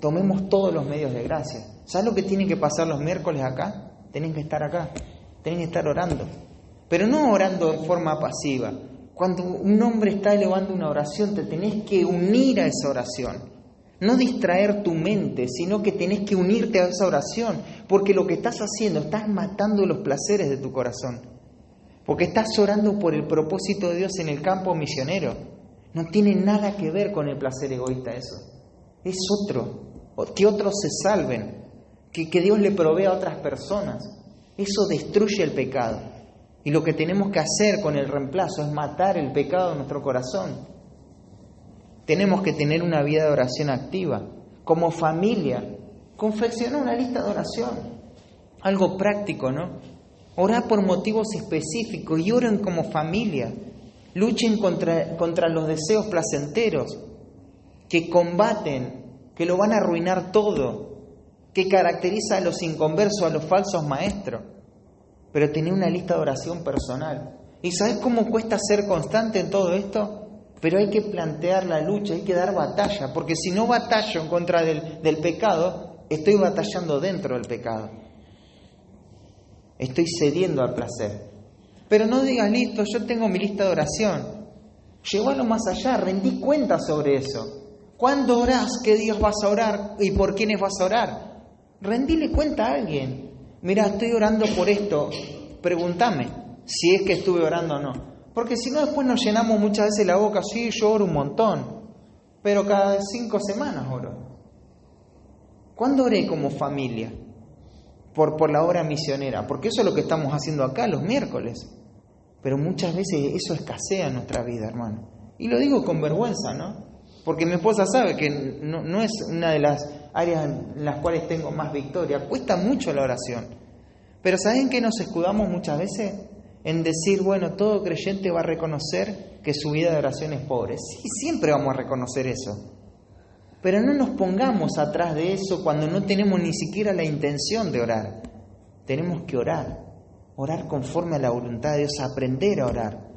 Tomemos todos los medios de gracia. ¿Sabes lo que tiene que pasar los miércoles acá? Tienen que estar acá, tienen que estar orando. Pero no orando en forma pasiva. Cuando un hombre está elevando una oración, te tenés que unir a esa oración. No distraer tu mente, sino que tenés que unirte a esa oración. Porque lo que estás haciendo, estás matando los placeres de tu corazón. Porque estás orando por el propósito de Dios en el campo misionero. No tiene nada que ver con el placer egoísta eso. Es otro. Que otros se salven. Que Dios le provea a otras personas. Eso destruye el pecado. Y lo que tenemos que hacer con el reemplazo es matar el pecado en nuestro corazón. Tenemos que tener una vida de oración activa. Como familia, confecciona una lista de oración. Algo práctico, ¿no? Orá por motivos específicos y oren como familia. Luchen contra los deseos placenteros que combaten, que lo van a arruinar todo, que caracteriza a los inconversos, a los falsos maestros. Pero tener una lista de oración personal. ¿Y sabes cómo cuesta ser constante en todo esto? Pero hay que plantear la lucha, hay que dar batalla, porque si no batallo en contra del pecado, estoy batallando dentro del pecado. Estoy cediendo al placer. Pero no digas, listo, yo tengo mi lista de oración. Llévalo más allá, rendí cuenta sobre eso. ¿Cuándo orás? ¿Qué Dios vas a orar? ¿Y por quiénes vas a orar? Rendile cuenta a alguien. Mira, estoy orando por esto, pregúntame si es que estuve orando o no. Porque si no, después nos llenamos muchas veces la boca, sí, yo oro un montón, pero cada 5 semanas oro. ¿Cuándo oré como familia? Por la obra misionera, porque eso es lo que estamos haciendo acá los miércoles. Pero muchas veces eso escasea en nuestra vida, hermano. Y lo digo con vergüenza, ¿no? Porque mi esposa sabe que no es una de las áreas en las cuales tengo más victoria. Cuesta mucho la oración. Pero ¿saben qué nos escudamos muchas veces? En decir, bueno, todo creyente va a reconocer que su vida de oración es pobre. Sí, siempre vamos a reconocer eso. Pero no nos pongamos atrás de eso cuando no tenemos ni siquiera la intención de orar. Tenemos que orar. Orar conforme a la voluntad de Dios, aprender a orar.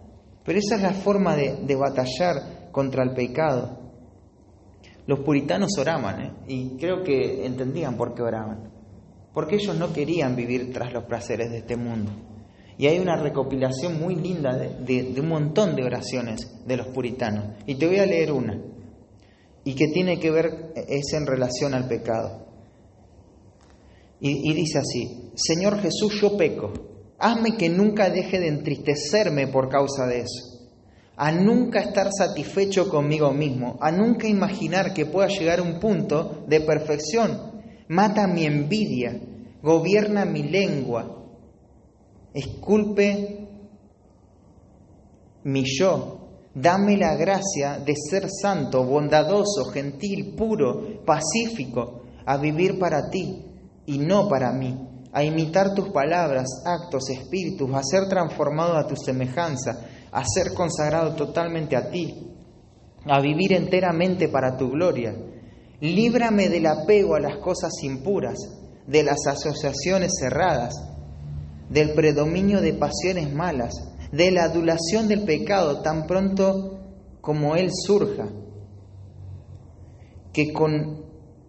Pero esa es la forma de batallar contra el pecado. Los puritanos oraban, y creo que entendían por qué oraban. Porque ellos no querían vivir tras los placeres de este mundo. Y hay una recopilación muy linda de un montón de oraciones de los puritanos. Y te voy a leer una. Y que tiene que ver, es en relación al pecado. Y dice así: Señor Jesús, yo peco. Hazme que nunca deje de entristecerme por causa de eso. A nunca estar satisfecho conmigo mismo, a nunca imaginar que pueda llegar a un punto de perfección. Mata mi envidia, gobierna mi lengua, esculpe mi yo, dame la gracia de ser santo, bondadoso, gentil, puro, pacífico, a vivir para ti y no para mí, a imitar tus palabras, actos, espíritus, a ser transformado a tu semejanza, a ser consagrado totalmente a ti, a vivir enteramente para tu gloria. Líbrame del apego a las cosas impuras, de las asociaciones cerradas, del predominio de pasiones malas, de la adulación del pecado tan pronto como él surja. Que con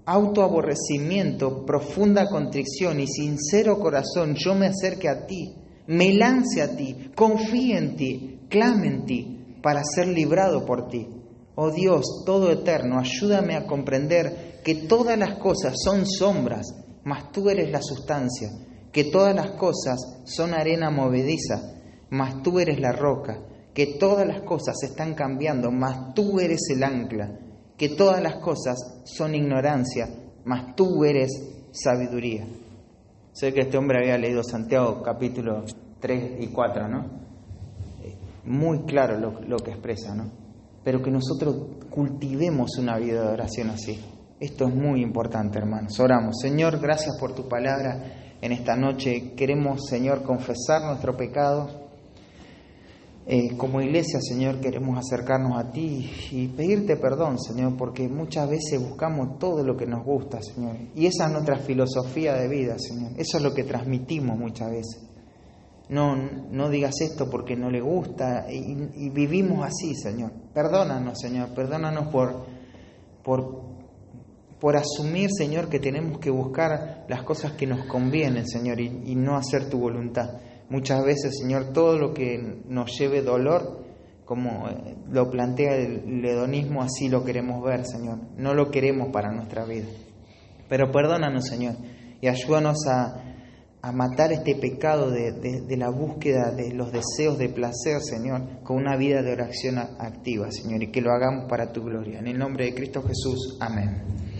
autoaborrecimiento, profunda contrición y sincero corazón yo me acerque a ti, me lance a ti, confíe en ti, clame en ti, para ser librado por ti. Oh Dios, todo eterno, ayúdame a comprender que todas las cosas son sombras, mas tú eres la sustancia, que todas las cosas son arena movediza, mas tú eres la roca, que todas las cosas están cambiando, mas tú eres el ancla, que todas las cosas son ignorancia, mas tú eres sabiduría. Sé que este hombre había leído Santiago capítulo 3 y 4, ¿no? Muy claro lo que expresa, ¿no? Pero que nosotros cultivemos una vida de oración así. Esto es muy importante, hermanos. Oramos. Señor, gracias por tu palabra en esta noche. Queremos, Señor, confesar nuestro pecado. Como iglesia, Señor, queremos acercarnos a ti y pedirte perdón, Señor, porque muchas veces buscamos todo lo que nos gusta, Señor. Y esa es nuestra filosofía de vida, Señor. Eso es lo que transmitimos muchas veces. no digas esto porque no le gusta, y vivimos así, Señor. Perdónanos, Señor, perdónanos por asumir, Señor, que tenemos que buscar las cosas que nos convienen, Señor, y no hacer tu voluntad. Muchas veces, Señor, todo lo que nos lleve dolor, como lo plantea el hedonismo, así lo queremos ver, Señor. No lo queremos para nuestra vida. Pero perdónanos, Señor, y ayúdanos a matar este pecado de la búsqueda de los deseos de placer, Señor, con una vida de oración activa, Señor, y que lo hagamos para tu gloria. En el nombre de Cristo Jesús. Amén.